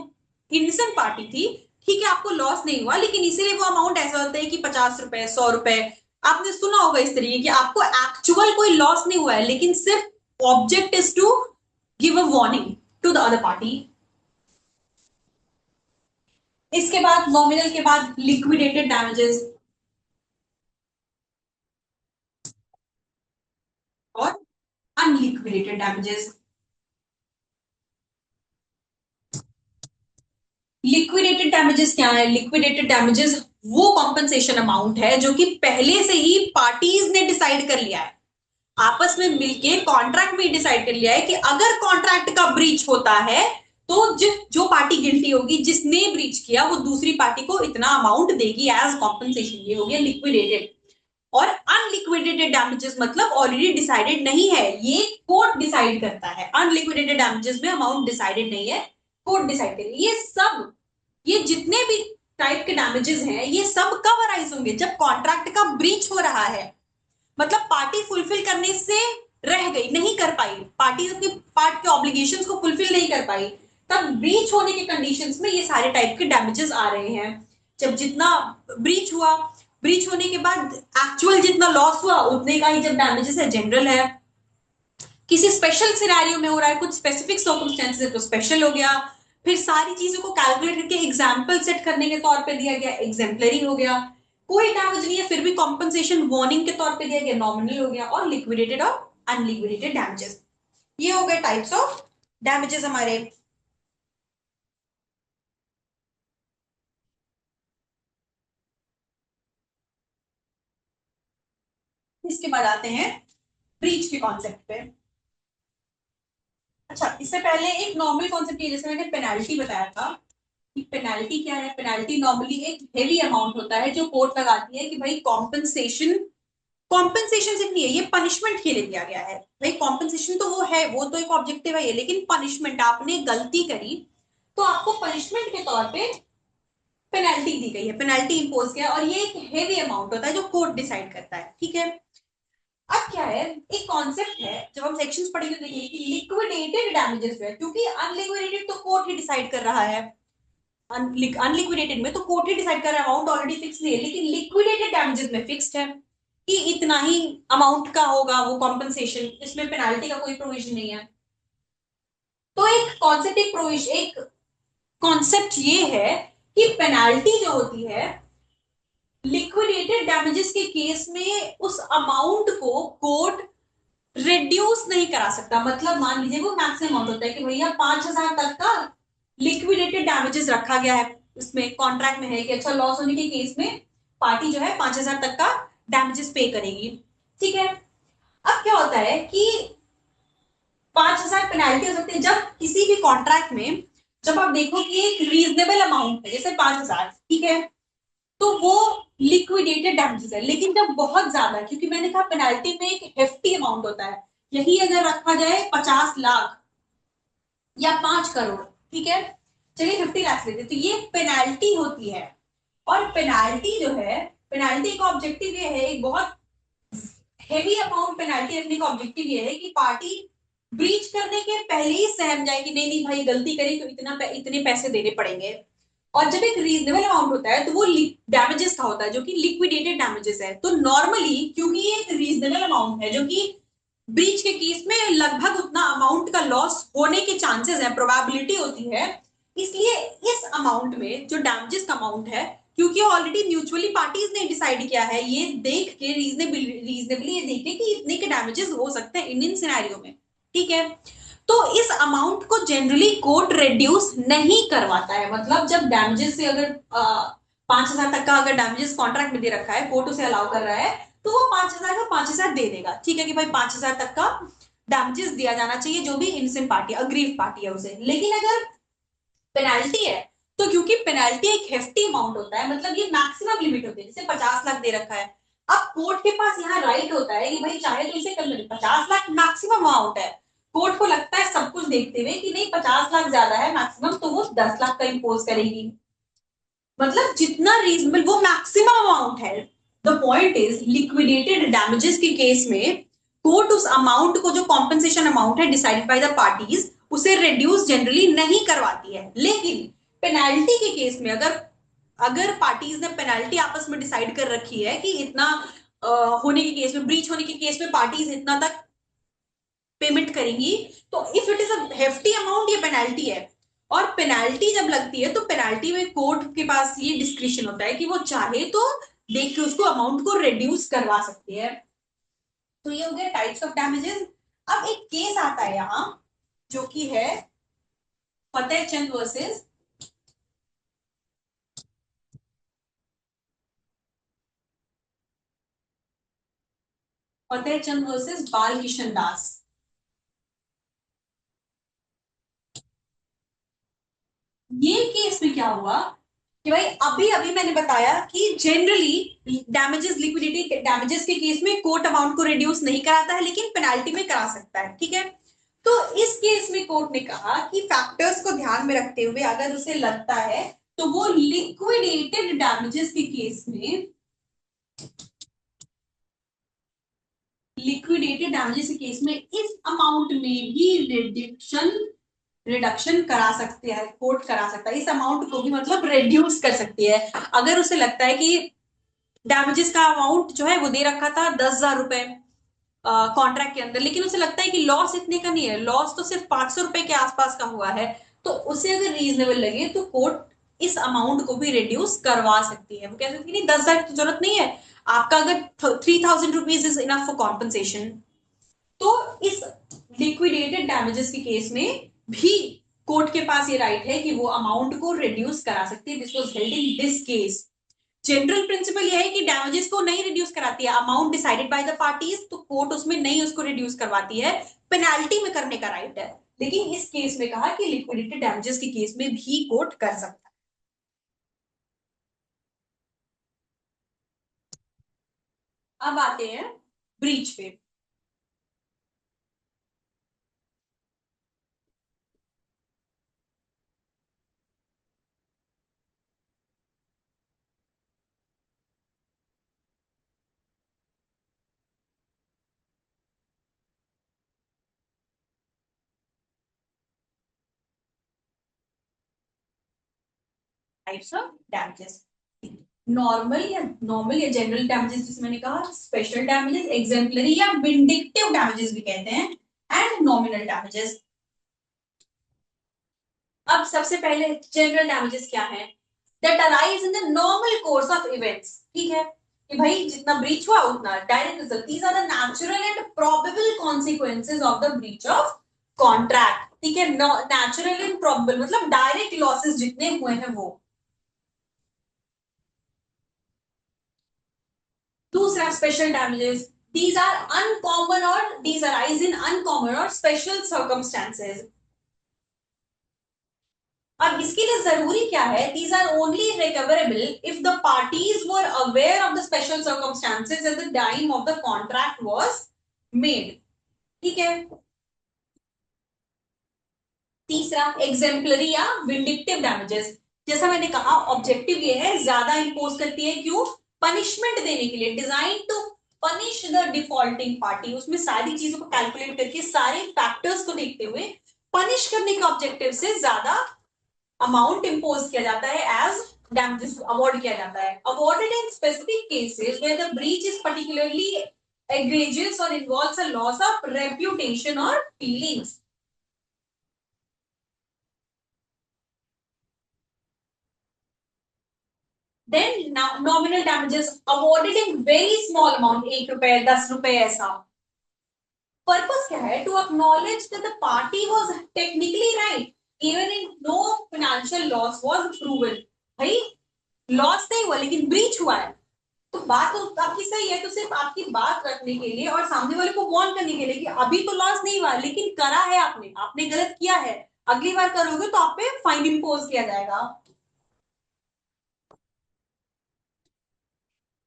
इनसेंट पार्टी थी, ठीक है आपको लॉस नहीं हुआ, लेकिन इसीलिए वो अमाउंट ऐसा होता है कि 50 रुपए 100 रुपए, आपने सुना होगा इस तरीके कि आपको एक्चुअल कोई लॉस नहीं हुआ है लेकिन सिर्फ object is to give a warning to the other party. इसके बाद नॉमिनल के बाद लिक्विडेटेड डैमेजेस और अनलिक्विडेटेड डैमेजेस। लिक्विडेटेड डैमेजेस क्या है, लिक्विडेटेड डैमेजेस वो कॉम्पनसेशन अमाउंट है जो कि पहले से ही पार्टीज ने डिसाइड कर लिया है, आपस में मिलके कॉन्ट्रैक्ट में डिसाइड कर लिया है कि अगर कॉन्ट्रैक्ट का ब्रीच होता है तो जो पार्टी गिल्टी होगी, जिसने ब्रीच किया वो दूसरी पार्टी को इतना अमाउंट देगी एज कॉम्पनसेशन, ये हो गया लिक्विडेटेड। और अनलिक्विडेटेड डैमेजेस मतलब ऑलरेडी डिसाइडेड नहीं है, ये कोर्ट डिसाइड करता है, अनलिक्विडेटेड डैमेजेस में अमाउंट डिसाइडेड नहीं है, कोर्ट डिसाइड करेगी। ये सब, ये जितने भी टाइप के डैमेजेस हैं ये सब कब अराइज होंगे, जब कॉन्ट्रैक्ट का ब्रीच हो रहा है, मतलब पार्टी फुलफिल करने से रह गई, नहीं कर पाई, पार्टी अपनी पार्ट के ऑब्लिगेशंस को फुलफिल नहीं कर पाई, तब ब्रीच होने के कंडीशंस में ये सारे टाइप के डैमेजेस आ रहे हैं। जब जितना ब्रीच हुआ, ब्रीच होने के बाद एक्चुअल जितना लॉस हुआ उतने का ही जब डैमेजेस है जनरल है, किसी स्पेशल सिनेरियो में हो रहा है, कुछ स्पेसिफिक सर्कमस्टेंसेस है तो स्पेशल हो गया, फिर सारी चीजों को कैलकुलेट करके एग्जाम्पल सेट करने के तौर पे दिया गया, एग्जेम्पलरी हो गया, कोई डैमेज नहीं है फिर भी कॉम्पनसेशन वार्निंग के तौर पे दिया गया, नॉमिनल हो गया, और लिक्विडेटेड और अनलिक्विडेटेड डैमेजेस, ये हो गए टाइप्स ऑफ डैमेजेस हमारे। इसके बाद आते हैं ब्रीच के कॉन्सेप्ट पे। अच्छा, इससे पहले एक नॉर्मल कॉन्सेप्ट है, जैसे मैंने पेनाल्टी बताया था कि पेनाल्टी क्या है, पेनाल्टी नॉर्मली एक हेवी अमाउंट होता है जो कोर्ट लगाती है कि भाई कॉम्पनसेशन, कॉम्पनसेशन सिर्फ नहीं है, ये पनिशमेंट के लिए दिया गया है, भाई कॉम्पनसेशन तो वो है, वो तो एक ऑब्जेक्टिव है ये, लेकिन पनिशमेंट, आपने गलती करी तो आपको पनिशमेंट के तौर पे पेनल्टी दी गई है, पेनल्टी इंपोज किया, और ये एक हेवी अमाउंट होता है जो कोर्ट डिसाइड करता है, ठीक है। अब क्या है, एक कॉन्सेप्ट है जब हम सेक्शंस पढ़ेंगे तो देखेंगे कि लिक्विडेटेड डैमेजेस में, क्योंकि अनलिक्विडेटेड तो कोर्ट ही डिसाइड कर रहा है, अनलिक्विडेटेड में तो कोर्ट ही डिसाइड कर रहा है, अमाउंट ऑलरेडी फिक्स नहीं है, लेकिन लिक्विडेटेड डैमेजेस में फिक्स्ड है कि इतना ही अमाउंट का होगा वो कॉम्पनसेशन, इसमें पेनाल्टी का कोई प्रोविजन नहीं है। तो एक कॉन्सेप्ट, एक कॉन्सेप्ट ये है कि पेनाल्टी जो होती है लिक्विडेटेड डैमेजेस के केस में उस अमाउंट को कोर्ट रिड्यूस नहीं करा सकता। मतलब मान लीजिए वो मैक्सिमम अमाउंट होता है कि भैया 5,000 तक का लिक्विडेटेड डैमेजेस रखा गया है, इसमें कॉन्ट्रैक्ट में है कि अच्छा लॉस होने के केस में पार्टी जो है 5,000 तक का डैमेजेस पे करेगी, ठीक है। अब क्या होता है कि 5,000 पेनाल्टी हो सकती है जब किसी भी कॉन्ट्रैक्ट में, जब आप देखो कि एक रीजनेबल अमाउंट है जैसे 5,000, ठीक है, तो वो लिक्विडेटेड डैमेजेस है। लेकिन जब बहुत ज्यादा, क्योंकि मैंने कहा पेनाल्टी में एक हेफ्टी अमाउंट होता है, यही अगर रखा जाए 50 लाख या 5 करोड़, ठीक है, चलिए 50 लाख लेते, तो ये पेनाल्टी होती है। और पेनाल्टी जो है, पेनाल्टी का ऑब्जेक्टिव ये है, एक बहुत हेवी अमाउंट पेनाल्टी रखने का ऑब्जेक्टिव ये है कि पार्टी ब्रीच करने के पहले ही सहम जाए कि नहीं नहीं भाई गलती करी तो इतने पैसे देने पड़ेंगे। और जब एक रीजनेबल अमाउंट होता है तो वो डैमेजेस का होता है जो कि लिक्विडेटेड डैमेजेस है। तो नॉर्मली क्योंकि ये एक रीजनेबल अमाउंट है जो कि ब्रीच के केस में लगभग उतना अमाउंट का लॉस होने के चांसेस है, प्रोबेबिलिटी होती है, इसलिए इस अमाउंट में जो डैमेजेस का अमाउंट है, क्योंकि ऑलरेडी म्यूचुअली पार्टीज ने डिसाइड किया है, ये देख के रीजनेबली ये देख के कि इतने के डैमेजेस हो सकते हैं इन सिनेरियो में, ठीक है, तो इस अमाउंट को जनरली कोर्ट रिड्यूस नहीं करवाता है। मतलब जब डैमेजेस से अगर 5,000 तक का अगर डैमेजेस कॉन्ट्रैक्ट में दे रखा है, कोर्ट उसे अलाउ कर रहा है, तो वो 5,000 का 5,000 दे देगा, ठीक है कि भाई 5,000 तक का डैमेजेस दिया जाना चाहिए जो भी इनसेंट पार्टी अग्रीव पार्टी है उसे। लेकिन अगर पेनाल्टी है तो क्योंकि पेनाल्टी एक हेफ्टी अमाउंट होता है, मतलब ये मैक्सिमम लिमिट होती है, जैसे 50 लाख दे रखा है, अब कोर्ट के पास यहाँ राइट होता है कि भाई चाहे तो इसे कर ले, 50 लाख मैक्सिमम अमाउंट है, कोर्ट को लगता है सब कुछ देखते हुए कि नहीं 50 लाख ज्यादा है मैक्सिमम, तो वो 10 लाख का इम्पोज करेगी। मतलब जितना रीजनेबल वो मैक्सिमम अमाउंट है। The point is liquidated damages के केस में कोर्ट उस अमाउंट को जो कॉम्पेंसेशन अमाउंट है डिसाइडेड बाय द पार्टीज उसे रिड्यूस जनरली नहीं करवाती है। लेकिन पेनाल्टी के केस में अगर अगर पार्टीज ने पेनाल्टी आपस में डिसाइड कर रखी है कि इतना होने के केस में, ब्रीच होने के केस में पार्टीज इतना तक पेमेंट करेंगी, तो if it is a hefty amount ये पेनाल्टी है। और पेनाल्टी जब लगती है तो पेनाल्टी में कोर्ट के पास ये डिस्क्रिप्शन होता है कि वो चाहे तो देख के उसको अमाउंट को रिड्यूस करवा सकती है। तो ये हो गया टाइप्स ऑफ डैमेजेस। अब एक केस आता है यहाँ जो कि है फतेह चंद वर्सेस फतेह चंद वर्सेस बाल किशन दास। ये केस में क्या हुआ कि भाई अभी अभी मैंने बताया कि जनरली डैमेजेस, लिक्विडिटी डैमेजेस के केस में कोर्ट अमाउंट को रिड्यूस नहीं कराता है लेकिन पेनाल्टी में करा सकता है, ठीक है। तो इस केस में कोर्ट ने कहा कि फैक्टर्स को ध्यान में रखते हुए अगर उसे लगता है तो वो लिक्विडेटेड डैमेजेस के केस में, लिक्विडेटेड डैमेजेस के केस में इस अमाउंट में भी रिडक्शन रिडक्शन करा सकते हैं, कोर्ट करा सकता है, इस अमाउंट को भी मतलब रिड्यूस कर सकती है। अगर उसे लगता है कि डैमेजेस का अमाउंट जो है वो दे रखा था 10,000 रुपए कॉन्ट्रैक्ट के अंदर, लेकिन उसे लगता है कि लॉस इतने का नहीं है, लॉस तो सिर्फ 500 रुपए के आसपास का हुआ है, तो उसे अगर रीजनेबल लगे तो कोर्ट इस अमाउंट को भी रिड्यूस करवा सकती है। वो कह सकती है नहीं 10,000 की जरूरत नहीं है, आपका अगर 3,000 rupees is enough for compensation. तो इस लिक्विडेटेड डैमेजेस के केस में भी कोर्ट के पास ये राइट है कि वो अमाउंट को रिड्यूस करा सकती है। This was held in this case. General principle यह है कि डैमेजेस को नहीं रिड्यूस कराती है, amount decided by the parties, तो कोर्ट उसमें नहीं उसको रिड्यूस करवाती है, पेनाल्टी में करने का राइट है। लेकिन इस केस में कहा कि लिक्विडेटेड डैमेजेस के केस में भी कोर्ट कर सकता है। अब आते हैं ब्रीच पे। टाइप्स ऑफ डैमेजेस, नॉर्मल या जनरल डैमेजेस जिसे मैंने कहा, स्पेशल डैमेजेस, एग्जेम्पलरी या विंडिक्टिव डैमेजेस भी कहते हैं, एंड नॉमिनल डैमेजेस। अब सबसे पहले जनरल डैमेजेस क्या है? That arise in the normal course of events. ठीक है कि भाई जितना ब्रीच हुआ उतना direct result, these are the natural and probable consequences of the breach of contract. ठीक है, नेचुरल एंड प्रोबेबल मतलब डायरेक्ट लॉसेस जितने हुए हैं वो। दूसरा special damages, these are uncommon or these arise in uncommon or special circumstances। अब इसके लिए जरूरी क्या है? these are only recoverable if the parties were aware of the special circumstances at the time of the contract was made। ठीक है। तीसरा exemplary या विंडिक्टिव डैमेजेस, जैसा मैंने कहा ऑब्जेक्टिव ये है, ज्यादा इंपोज करती है, क्यों? पनिशमेंट देने के लिए, design to punish the defaulting party. उसमें सारी चीजों को कैलकुलेट करके सारे फैक्टर्स को देखते हुए पनिश करने के ऑब्जेक्टिव से ज्यादा अमाउंट इंपोज किया जाता है, एज डैमेजेस अवॉर्ड किया जाता है। Awarded in specific cases where the breach is particularly egregious or involves a loss of reputation or feelings। Then now nominal damages awarded in very small amount, 1 रुपए 10 रुपए ऐसा। Purpose क्या है? To acknowledge that the party was technically right even if no financial loss was proven। भाई loss नहीं हुआ लेकिन breach हुआ है, तो बात तो आपकी सही है, तो सिर्फ आपकी बात रखने के लिए और सामने वाले को वार्न करने के लिए कि अभी तो लॉस नहीं हुआ लेकिन करा है आपने, आपने गलत किया है, अगली बार करोगे तो आप पे फाइन इम्पोज किया जाएगा।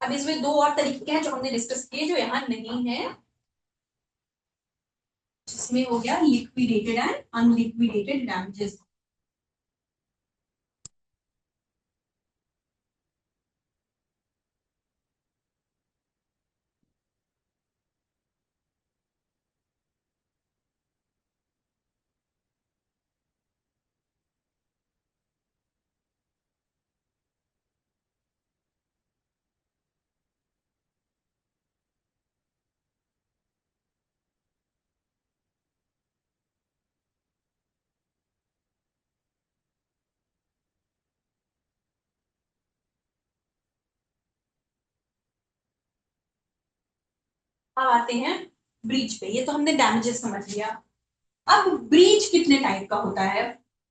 अब इसमें दो और तरीके हैं जो हमने डिस्कस किए जो यहाँ नहीं है, जिसमें हो गया लिक्विडेटेड एंड अनलिक्विडेटेड डैमेजेस। अब आते हैं ब्रीच पे, ये तो हमने डैमेजेस समझ लिया। अब ब्रीच कितने टाइप का होता है?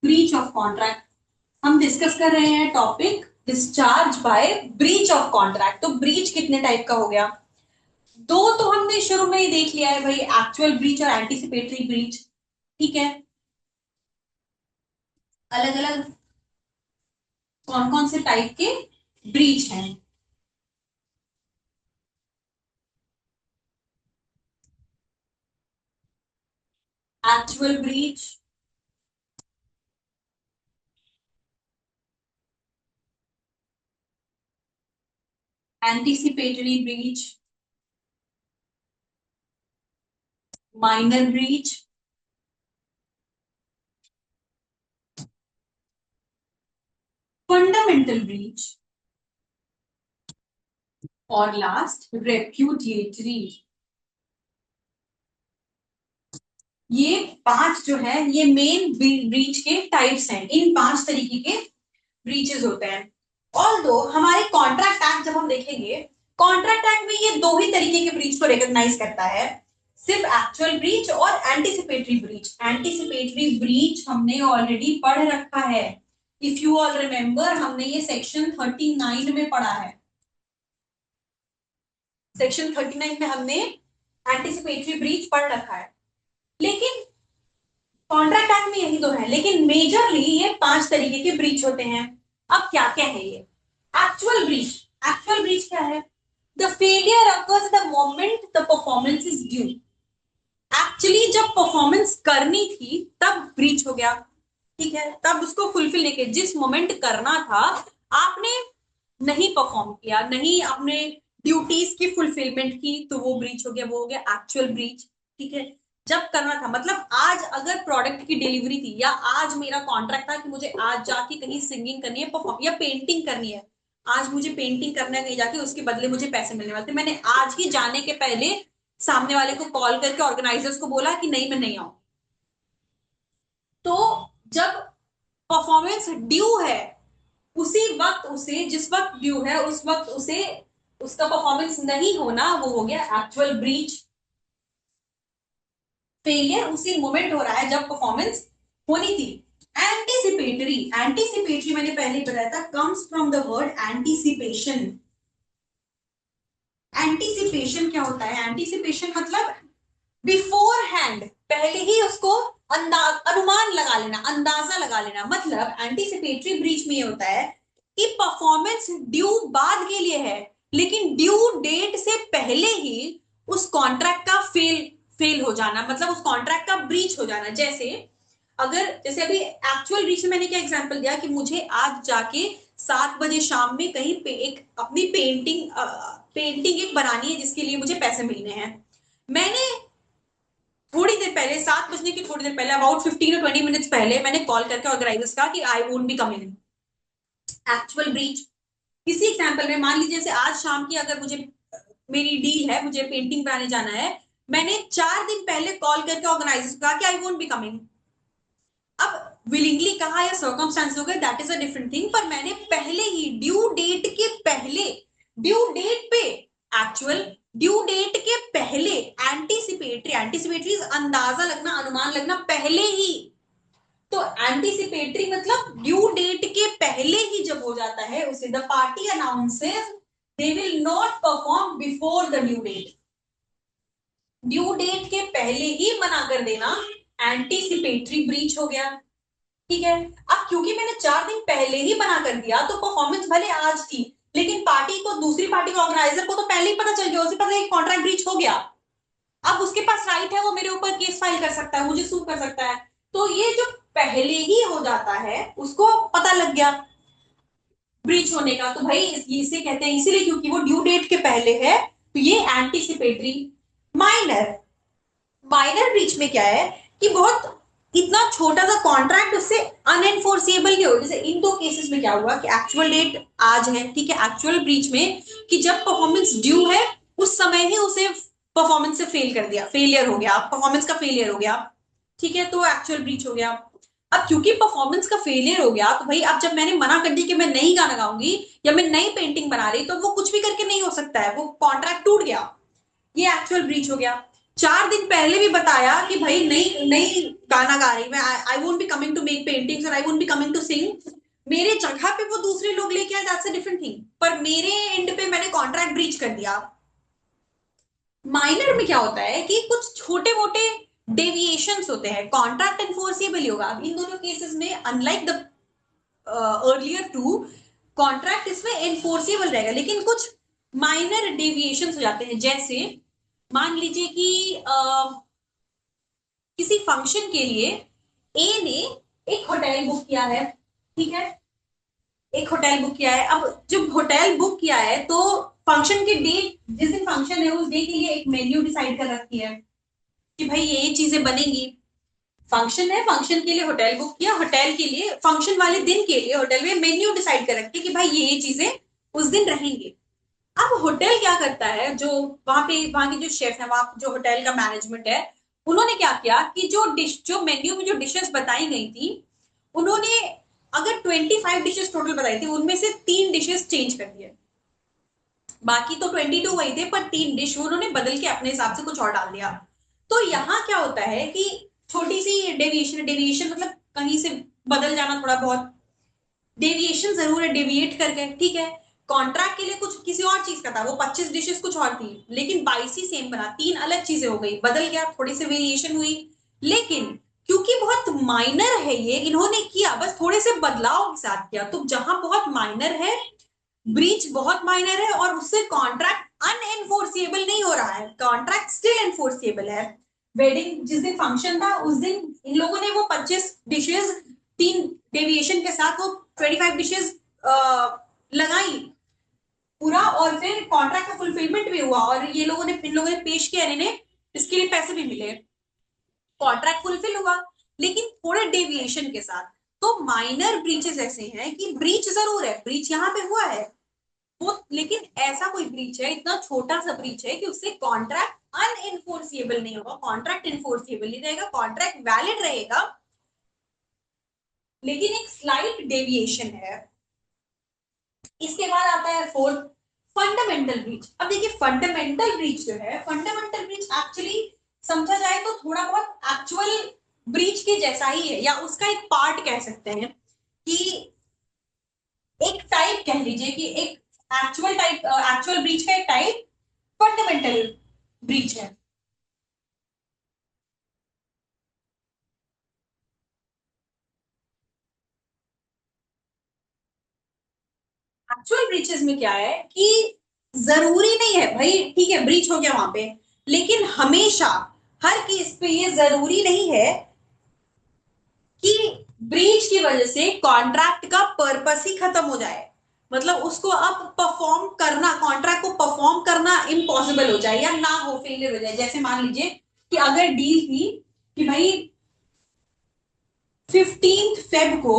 ब्रीच ऑफ कॉन्ट्रैक्ट हम डिस्कस कर रहे हैं, topic discharge by breach of contract. तो ब्रीच कितने टाइप का हो गया? दो तो हमने शुरू में ही देख लिया है भाई, एक्चुअल ब्रीच और एंटीसिपेटरी ब्रीच। ठीक है, अलग अलग कौन कौन से टाइप के ब्रीच हैं? Actual breach, anticipatory breach, minor breach, fundamental breach और लास्ट रेप्यूडिएटरी। ये पांच जो है ये मेन ब्रीच के टाइप्स हैं, इन पांच तरीके के ब्रीचेस होते हैं। ऑल दो हमारे कॉन्ट्रैक्ट एक्ट जब हम देखेंगे, कॉन्ट्रैक्ट एक्ट में ये दो ही तरीके के ब्रीच को रिकॉग्नाइज करता है, सिर्फ एक्चुअल ब्रीच और एंटीसिपेटरी ब्रीच। एंटीसिपेटरी ब्रीच हमने ऑलरेडी पढ़ रखा है, इफ यू ऑल रिमेंबर हमने ये सेक्शन 39 में पढ़ा है। सेक्शन 39 में हमने एंटीसिपेटरी ब्रीच पढ़ रखा है, लेकिन कॉन्ट्रैक्ट एक्ट में यही दो है, लेकिन मेजरली ये पांच तरीके के ब्रीच होते हैं। अब क्या क्या है ये? एक्चुअल ब्रीच, एक्चुअल ब्रीच क्या है? The failure occurs the moment the performance is due. Actually जब परफॉर्मेंस करनी थी तब ब्रीच हो गया। ठीक है, तब उसको फुलफिल नहीं किया, जिस मोमेंट करना था आपने नहीं परफॉर्म किया, नहीं आपने ड्यूटीज की फुलफिलमेंट की, तो वो ब्रीच हो गया, वो हो गया एक्चुअल ब्रीच। ठीक है, जब करना था, मतलब आज अगर प्रोडक्ट की डिलीवरी थी या आज मेरा कॉन्ट्रैक्ट था कि मुझे आज जाके कहीं सिंगिंग करनी है, परफॉर्म या पेंटिंग करनी है, आज मुझे पेंटिंग करना है कहीं जाके, उसके बदले मुझे पैसे मिलने वाले थे, मैंने आज ही जाने के पहले सामने वाले को कॉल करके ऑर्गेनाइजर्स को बोला कि नहीं मैं नहीं आऊं। तो जब परफॉर्मेंस ड्यू है उसी वक्त उसे, जिस वक्त ड्यू है उस वक्त उसे उसका परफॉर्मेंस नहीं होना, वो हो गया एक्चुअल ब्रीच। फेलियर उसी मोमेंट हो रहा है जब परफॉर्मेंस होनी थी। एंटीसिपेटरी, एंटीसिपेटरी मैंने पहले ही बताया था, comes from the word anticipation. Anticipation क्या होता है? एंटीसिपेशन मतलब बिफोर हैंड, पहले ही उसको अनुमान लगा लेना, अंदाजा लगा लेना। मतलब एंटीसिपेटरी ब्रीच में ये होता है कि परफॉर्मेंस ड्यू बाद के लिए है, लेकिन ड्यू डेट से पहले ही उस कॉन्ट्रैक्ट का फेल हो जाना, मतलब उस कॉन्ट्रैक्ट का ब्रीच हो जाना। जैसे अभी एक्चुअल ब्रीच में मैंने क्या एग्जांपल दिया कि मुझे आज जाके 7 बजे शाम में कहीं पे एक अपनी पेंटिंग एक बनानी है जिसके लिए मुझे पैसे मिलने हैं। मैंने थोड़ी देर पहले, 7 बजने की थोड़ी देर पहले, अबाउट 15 or 20 मिनट्स पहले मैंने कॉल करके ऑर्गेनाइजर्स कहा कि आई won't be coming. Actual breach. इसी एग्जांपल में मान लीजिए जैसे आज शाम की अगर मुझे मेरी डील है, मुझे पेंटिंग बनाने जाना है, मैंने 4 दिन पहले कॉल करके ऑर्गेनाइजर्स को कहा कि आई वोंट बी कमिंग। अब विलिंगली कहा या सर्कमस्टांस हो गए, that is a different thing, पर मैंने पहले ही ड्यू डेट के पहले, ड्यू डेट पे, एक्चुअल ड्यू डेट के पहले, एंटीसिपेटरी, एंटीसिपेटरी अंदाजा लगना, अनुमान लगना पहले ही। तो एंटीसिपेटरी मतलब ड्यू डेट के पहले ही जब हो जाता है उसे the party announces they will not perform before the due date. Due date के पहले ही मना कर देना एंटीसिपेटरी ब्रीच हो गया। ठीक है। अब क्योंकि मैंने 4 दिन पहले ही मना कर दिया तो परफॉर्मेंस भले आज थी, लेकिन पार्टी को, दूसरी पार्टी को, ऑर्गेनाइजर को तो पहले ही पता चल गया, उसे पता है कॉन्ट्रैक्ट ब्रीच हो गया। अब उसके पास राइट है, वो मेरे ऊपर केस फाइल कर सकता है, मुझे सू कर सकता है। तो ये जो पहले ही हो जाता है उसको पता लग गया ब्रीच होने का, तो भाई इसे कहते हैं, इसीलिए क्योंकि वो ड्यू डेट के पहले है तो ये एंटीसिपेटरी। माइनर, माइनर ब्रीच में क्या है कि बहुत इतना छोटा सा कॉन्ट्रैक्ट उससे अनएनफोर्सिएबल ही हो। जैसे इन दो केसेस में क्या हुआ कि एक्चुअल डेट आज है, ठीक है, एक्चुअल ब्रीच में कि जब परफॉर्मेंस ड्यू है उस समय ही उसे परफॉर्मेंस से फेल कर दिया, फेलियर हो गया, परफॉर्मेंस का फेलियर हो गया। ठीक है, तो एक्चुअल ब्रीच हो गया। अब क्योंकि परफॉर्मेंस का फेलियर हो गया तो भाई अब जब मैंने मना कर दी कि मैं नई गाना गाऊंगी या मैं नई पेंटिंग बना रही, तो वो कुछ भी करके नहीं हो सकता है, वो कॉन्ट्रैक्ट टूट गया, ये एक्चुअल ब्रीच हो गया। 4 दिन पहले भी बताया कि भाई नई नई गाना गा रही मैं, I won't be coming to make paintings और I won't be coming to sing, मेरे जगह पे वो दूसरे लोग लेके आए, दैट्स अ डिफरेंट थिंग, पर मेरे एंड पे मैंने कॉन्ट्रैक्ट ब्रीच कर दिया। माइनर में क्या होता है कि कुछ छोटे मोटे डेविएशंस होते हैं, कॉन्ट्रैक्ट एनफोर्सिबल होगा। अब इन दोनों केसेस में unlike the earlier two, contract इसमें एनफोर्सिबल रहेगा, लेकिन कुछ माइनर डेविएशंस हो जाते हैं। जैसे मान लीजिए कि किसी फंक्शन के लिए ए ने एक होटल बुक किया है, ठीक है, एक होटल बुक किया है। अब जब होटल बुक किया है तो फंक्शन के डेट, जिस दिन फंक्शन है उस डे के लिए एक मेन्यू डिसाइड कर रखी है कि भाई ये चीजें बनेंगी। फंक्शन है, फंक्शन के लिए होटल बुक किया, होटल के लिए फंक्शन वाले दिन के लिए होटल में मेन्यू डिसाइड कर रखी है कि भाई ये चीजें उस दिन रहेंगी। अब होटल क्या करता है, जो वहां के जो शेफ है, वहां जो होटल का मैनेजमेंट है, उन्होंने क्या किया कि जो मेन्यू में जो डिशेस बताई गई थी, उन्होंने अगर 25 डिशेस टोटल बताई थी उनमें से 3 डिशेस चेंज कर दिए, बाकी तो 22 वही थे, पर 3 डिश उन्होंने बदल के अपने हिसाब से कुछ और डाल दिया। तो यहाँ क्या होता है कि छोटी सी डेविएशन, डेविएशन मतलब कहीं से बदल जाना थोड़ा बहुत, डेविएशन जरूर है, डेविएट करके, ठीक है। कॉन्ट्रैक्ट के लिए कुछ किसी और चीज का था, वो 25 डिशेस कुछ और थी, लेकिन 22 ही सेम बना, 3 अलग चीजें हो गई, बदल गया, थोड़ी सी वेरिएशन हुई। लेकिन क्योंकि बहुत माइनर है ये, इन्होंने किया बस थोड़े से बदलाव के साथ किया, तो जहां बहुत माइनर है, ब्रीच बहुत माइनर है और उससे कॉन्ट्रैक्ट अनएनफोर्सिएबल नहीं हो रहा है, कॉन्ट्रैक्ट स्टिल एनफोर्सिएबल है। वेडिंग जिस दिन फंक्शन था उस दिन इन लोगों ने वो 25 डिशेस, 3 डेविएशन के साथ वो 25 डिशेस लगाई पूरा, और फिर कॉन्ट्रैक्ट का फुलफिलमेंट भी हुआ और ये लोगों ने, इन लोगों ने पेश किया, इन्हें इसके लिए पैसे भी मिले। कॉन्ट्रैक्ट फुलफिल हुआ लेकिन थोड़े डेविएशन के साथ। तो माइनर ब्रीचेस ऐसे हैं कि ब्रीच जरूर है, ब्रीच यहाँ पे हुआ है वो, लेकिन ऐसा कोई ब्रीच है, इतना छोटा सा ब्रीच है कि उससे कॉन्ट्रैक्ट अनइनफोर्सिएबल नहीं होगा, कॉन्ट्रैक्ट इनफोर्सिएबल नहीं रहेगा, कॉन्ट्रैक्ट वैलिड रहेगा, लेकिन एक स्लाइट डेविएशन है। इसके बाद आता है फोर्थ, फंडामेंटल ब्रीच। अब देखिए फंडामेंटल ब्रीच जो है, फंडामेंटल ब्रीच एक्चुअली समझा जाए तो थोड़ा बहुत एक्चुअल ब्रीच के जैसा ही है, या उसका एक पार्ट कह सकते हैं, कि एक टाइप कह लीजिए कि एक एक्चुअल ब्रीच का एक टाइप फंडामेंटल ब्रीच है। एक्चुअल ब्रीचेस में क्या है कि जरूरी नहीं है भाई, ठीक है ब्रीच हो गया वहां पे, लेकिन हमेशा हर केस पे ये जरूरी नहीं है कि ब्रीच की वजह से कॉन्ट्रैक्ट का पर्पस ही खत्म हो जाए, मतलब उसको अब परफॉर्म करना, कॉन्ट्रैक्ट को परफॉर्म करना इम्पॉसिबल हो जाए या ना हो, फेलियर हो जाए। जैसे मान लीजिए कि अगर डील थी कि भाई 15 फेब को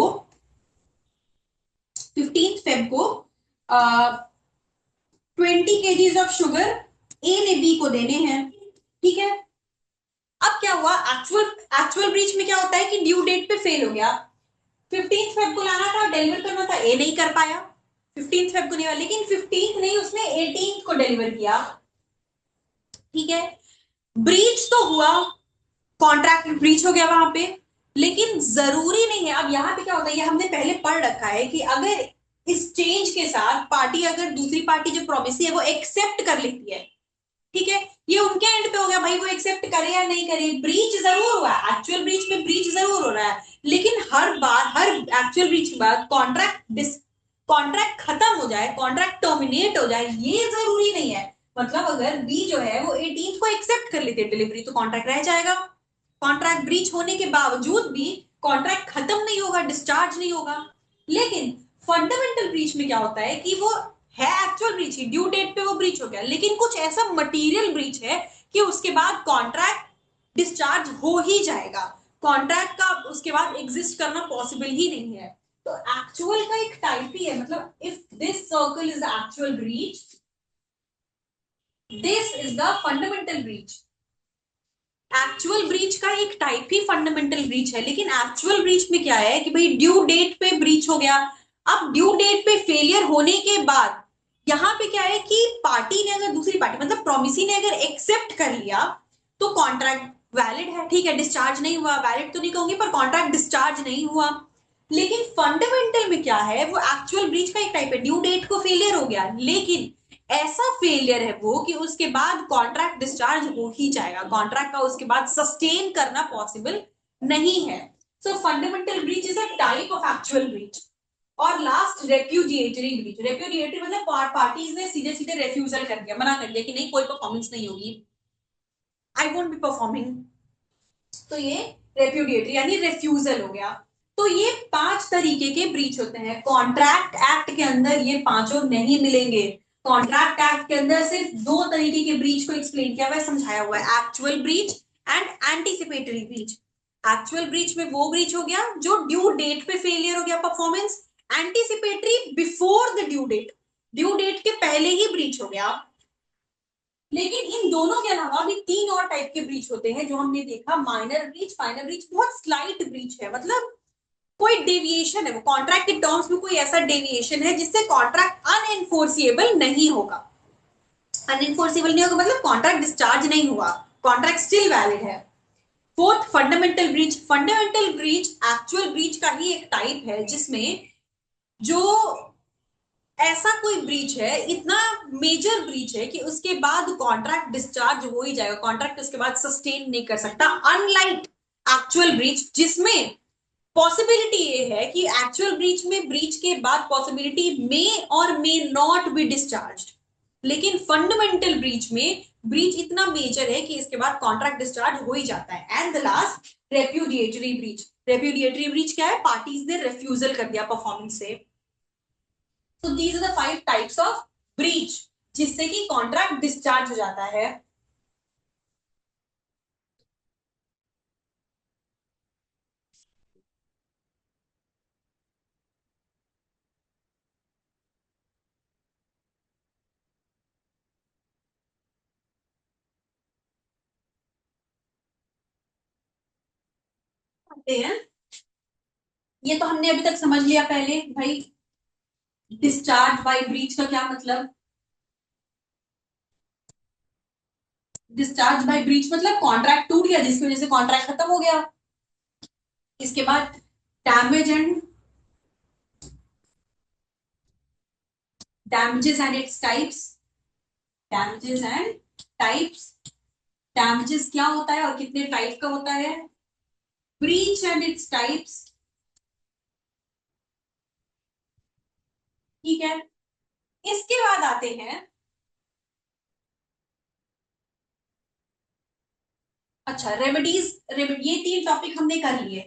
15 फेब को 20 kgs ऑफ शुगर ए ने बी को देने हैं, ठीक है। अब क्या हुआ, एक्चुअल एक्चुअल ब्रीच में क्या होता है कि ड्यू डेट पे फेल हो गया, 15 फेब को लाना था, डिलीवर करना था, ए नहीं कर पाया, 15 फेब को नहीं हुआ, लेकिन 15 नहीं उसने 18 को डिलीवर किया, ठीक है। ब्रीच तो हुआ, कॉन्ट्रैक्ट ब्रीच हो गया वहां पे, लेकिन जरूरी नहीं है। अब यहाँ पे क्या होता है, ये हमने पहले पढ़ रखा है कि अगर इस चेंज के साथ पार्टी, अगर दूसरी पार्टी जो प्रॉमिस है वो एक्सेप्ट कर लेती है, ठीक है, ये उनके एंड पे हो गया भाई, वो एक्सेप्ट करे या नहीं करे, ब्रीच जरूर हुआ है, एक्चुअल ब्रीच में ब्रीच जरूर हो रहा है, लेकिन हर बार हर एक्चुअल ब्रीच के बाद कॉन्ट्रैक्ट खत्म हो जाए, कॉन्ट्रैक्ट टर्मिनेट हो जाए, ये जरूरी नहीं है। मतलब अगर बी जो है वो 18 को एक्सेप्ट कर लेते डिलीवरी, तो कॉन्ट्रैक्ट रह जाएगा, कॉन्ट्रैक्ट ब्रीच होने के बावजूद भी कॉन्ट्रैक्ट खत्म नहीं होगा, डिस्चार्ज नहीं होगा। लेकिन फंडामेंटल ब्रीच में क्या होता है कि वो है एक्चुअल ब्रीच ही, ड्यू डेट पे वो ब्रीच हो गया, लेकिन कुछ ऐसा मटेरियल ब्रीच है कि उसके बाद कॉन्ट्रैक्ट डिस्चार्ज हो ही जाएगा, कॉन्ट्रैक्ट का उसके बाद एग्जिस्ट करना पॉसिबल ही नहीं है। तो एक्चुअल का एक टाइप ही है, मतलब if this circle is the actual breach, this is the fundamental breach. Actual breach का एक टाइप ही फंडामेंटल ब्रीच है, लेकिन एक्चुअल ब्रीच में क्या है कि भाई ड्यू डेट पे ब्रीच हो गया। अब ड्यू डेट पे फेलियर होने के बाद यहाँ पे क्या है कि पार्टी ने, अगर दूसरी पार्टी मतलब प्रोमिसी ने अगर एक्सेप्ट कर लिया तो कॉन्ट्रैक्ट वैलिड है, ठीक है, डिस्चार्ज नहीं हुआ, वैलिड तो नहीं कहूंगी पर कॉन्ट्रैक्ट डिस्चार्ज नहीं हुआ। लेकिन फंडामेंटल में क्या है, वो एक्चुअल ब्रीच का एक टाइप है, ड्यू डेट को फेलियर हो गया, लेकिन ऐसा फेलियर है वो कि उसके बाद कॉन्ट्रैक्ट डिस्चार्ज हो ही जाएगा, कॉन्ट्रैक्ट का उसके बाद सस्टेन करना पॉसिबल नहीं है। सो fundamental breach is a type of actual breach. और लास्ट रेप्यूडिएटरी ब्रीच, रेप्यूडिएटरी मतलब पार्टीज ने सीधे सीधे रेफ्यूजल कर दिया, मना कर दिया कि नहीं कोई परफॉर्मेंस नहीं होगी, आई वोंट बी परफॉर्मिंग, तो ये रेप्यूडिएटरी यानी रेफ्यूजल हो गया। तो ये 5 तरीके के ब्रीच होते हैं, कॉन्ट्रैक्ट एक्ट के अंदर ये पांचों नहीं मिलेंगे। कॉन्ट्रैक्ट एक्ट के अंदर सिर्फ 2 तरीके के ब्रीच को एक्सप्लेन किया हुआ है, समझाया हुआ है, actual breach and anticipatory breach. Actual breach में वो ब्रीच हो गया जो ड्यू डेट पे फेलियर हो गया performance, anticipatory before the due date, due date के पहले ही ब्रीच हो गया। लेकिन इन दोनों के अलावा भी 3 और टाइप के ब्रीच होते हैं जो हमने देखा, माइनर ब्रीच, फाइनल ब्रीच, बहुत स्लाइट ब्रीच है, मतलब कोई डेविएशन है, वो कॉन्ट्रैक्ट के टर्म्स में कोई ऐसा डेविएशन है जिससे कॉन्ट्रैक्ट अनएनफोर्सिएबल नहीं होगा, अनएनफोर्सिबल नहीं होगा मतलब कॉन्ट्रैक्ट डिस्चार्ज नहीं हुआ, कॉन्ट्रैक्ट स्टिल वैलिड है। Fourth fundamental breach, fundamental breach actual breach का ही एक टाइप है जिसमें जो ऐसा कोई ब्रीच है, इतना मेजर ब्रीच है कि उसके बाद कॉन्ट्रैक्ट डिस्चार्ज हो ही जाएगा, कॉन्ट्रैक्ट उसके बाद सस्टेन नहीं कर सकता, अनलाइक एक्चुअल ब्रीच जिसमें पॉसिबिलिटी ये है कि एक्चुअल ब्रीच में ब्रीच के बाद पॉसिबिलिटी मे और मे नॉट बी डिस्चार्ज, लेकिन फंडामेंटल ब्रीच में ब्रीच इतना मेजर है कि इसके बाद कॉन्ट्रैक्ट डिस्चार्ज हो ही जाता है। And the last repudiatory breach, repudiatory breach क्या है, पार्टीज ने रिफ्यूजल कर दिया परफॉर्मेंस से। So these are the 5 types of breach जिससे कि कॉन्ट्रैक्ट डिस्चार्ज हो जाता है। आते हैं, ये तो हमने अभी तक समझ लिया पहले भाई। डिस्चार्ज बाय ब्रीच का क्या मतलब? डिस्चार्ज बाय ब्रीच मतलब कॉन्ट्रैक्ट टूट गया, जिसकी वजह से कॉन्ट्रैक्ट खत्म हो गया। इसके बाद damage and damages and its types, damages and types, damages क्या होता है और कितने टाइप का होता है, breach and its types। ठीक है, इसके बाद आते हैं, अच्छा रेमेडीज। ये तीन टॉपिक हमने कर लिए,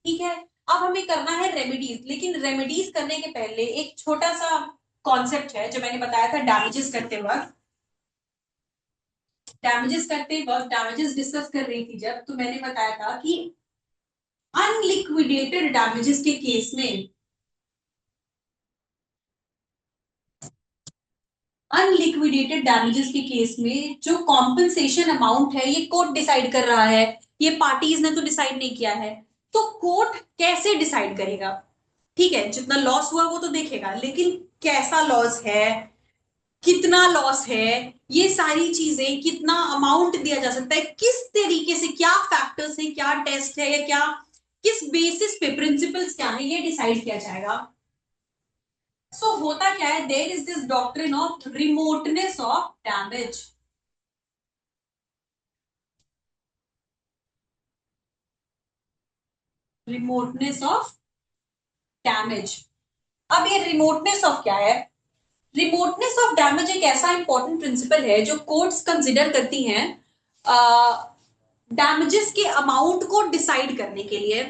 ठीक है। अब हमें करना है रेमेडीज, लेकिन रेमेडीज करने के पहले एक छोटा सा कॉन्सेप्ट है जो मैंने बताया था डैमेजेस करते वक्त। डैमेजेस डिस्कस कर रही थी जब, तो मैंने बताया था कि अनलिक्विडेटेड डैमेजेस के केस में, अनलिक्विडेटेड डैमेजेस के केस में जो कॉम्पनसेशन अमाउंट है ये कोर्ट डिसाइड कर रहा है, ये पार्टीज ने तो डिसाइड नहीं किया है। तो कोर्ट कैसे डिसाइड करेगा? ठीक है, जितना लॉस हुआ वो तो देखेगा, लेकिन कैसा लॉस है, कितना लॉस है, ये सारी चीजें, कितना अमाउंट दिया जा सकता है, किस तरीके से, क्या फैक्टर्स है, क्या टेस्ट है, या क्या किस बेसिस पे, प्रिंसिपल्स क्या है, ये डिसाइड किया जाएगा। सो होता क्या है, there is this doctrine of remoteness of damage. Remoteness of damage. अब ये रिमोटनेस ऑफ क्या है? रिमोटनेस ऑफ डैमेज एक ऐसा इंपॉर्टेंट प्रिंसिपल है जो कोर्ट्स कंसिडर करती हैं डैमेजेस के अमाउंट को डिसाइड करने के लिए,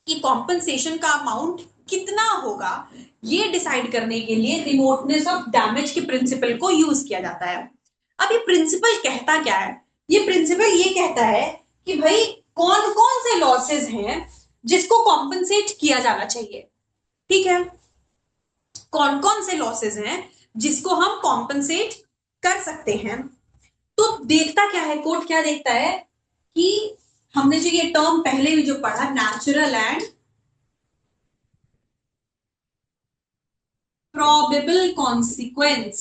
कि कॉम्पनसेशन का अमाउंट कितना होगा, ये डिसाइड करने के लिए रिमोटनेस ऑफ डैमेज के प्रिंसिपल को यूज किया जाता है। अब ये प्रिंसिपल कहता क्या है? ये प्रिंसिपल ये कहता है कि भाई कौन कौन से लॉसेस हैं जिसको कॉम्पनसेट किया जाना चाहिए। ठीक है, कौन कौन से लॉसेस हैं जिसको हम कॉम्पनसेट कर सकते हैं। तो देखता क्या है कोर्ट, क्या देखता है कि हमने जो ये टर्म पहले भी जो पढ़ा, नेचुरल एंड probable consequence,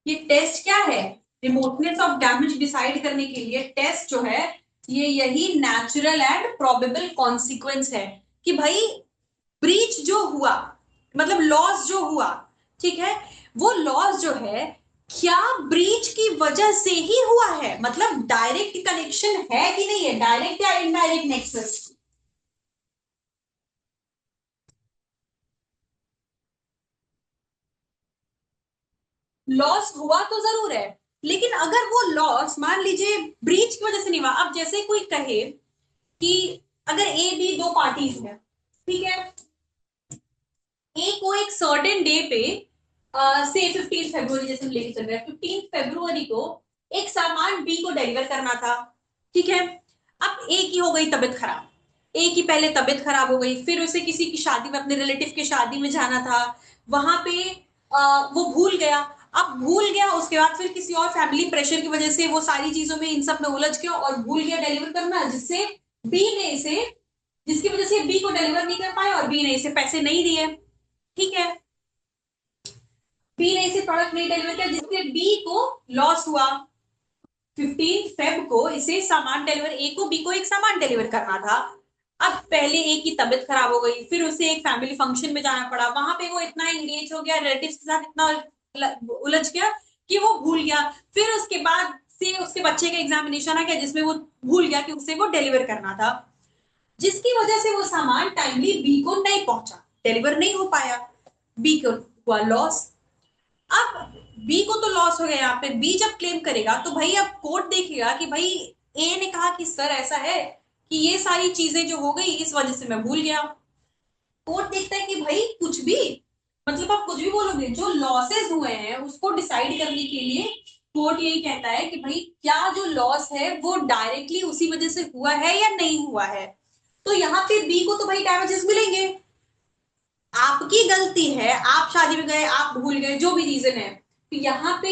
ये टेस्ट क्या है? रिमोटनेस ऑफ डैमेज डिसाइड करने के लिए टेस्ट जो है, ये यही नेचुरल एंड प्रोबेबल कॉन्सिक्वेंस है, कि भाई ब्रीच जो हुआ, मतलब लॉस जो हुआ, ठीक है, वो लॉस जो है क्या ब्रीच की वजह से ही हुआ है, मतलब डायरेक्ट कनेक्शन है कि नहीं है, डायरेक्ट या इनडायरेक्ट नेक्सस। लॉस हुआ तो जरूर है, लेकिन अगर वो लॉस मान लीजिए ब्रीच की वजह से नहीं हुआ, अब जैसे कोई कहे कि अगर ए बी दो पार्टीज हैं, ठीक है, ए को एक सर्टेन डे पे से 15 फरवरी जैसे हम लेके चल रहे हैं, 15 फरवरी को एक सामान बी को डिलीवर करना था। ठीक है, अब ए की हो गई तबीयत खराब, ए की पहले तबीयत खराब हो गई, फिर उसे किसी की शादी में, अपने रिलेटिव की शादी में जाना था, वहां पे वो भूल गया। अब भूल गया, उसके बाद फिर किसी और फैमिली प्रेशर की वजह से वो सारी चीजों में, इन सब में उलझ गया और भूल गया डिलीवर करना, जिससे बी ने इसे, जिसकी वजह से बी को डिलीवर नहीं कर पाया और बी ने इसे पैसे नहीं दिए। ठीक है, बी ने इसे प्रोडक्ट नहीं डिलीवर किया, जिससे बी को लॉस हुआ। 15 फेब को इसे सामान डिलीवर, ए को बी को एक सामान डिलीवर करना था। अब पहले ए की तबीयत खराब हो गई, फिर उसे एक फैमिली फंक्शन में जाना पड़ा, वहां पे वो इतना एंगेज हो गया, रिलेटिव्स के साथ इतना उलझ गया कि वो भूल गया। फिर उसके बाद से उसके बच्चे का एग्जामिनेशन आ गया, जिसमें वो भूल गया कि उसे वो डिलीवर करना था, जिसकी वजह से वो सामान टाइमली बी को नहीं पहुंचा, डिलीवर नहीं हो पाया, बी को हुआ लॉस। अब बी को तो लॉस हो गया, यहाँ पे बी जब क्लेम करेगा तो भाई अब कोर्ट देखेगा कि भाई ए ने कहा कि सर ऐसा है कि ये सारी चीजें जो हो गई इस वजह से मैं भूल गया। कोर्ट देखता है कि भाई कुछ भी, मतलब आप कुछ भी बोलोगे, जो लॉसेस हुए हैं उसको डिसाइड करने के लिए कोर्ट यही कहता है कि भाई क्या जो लॉस है वो डायरेक्टली उसी वजह से हुआ है या नहीं हुआ है। तो यहाँ पे बी को तो भाई डैमेजेस मिलेंगे, आप आपकी गलती है, आप शादी में गए, आप भूल गए, जो भी रीजन है, तो यहाँ पे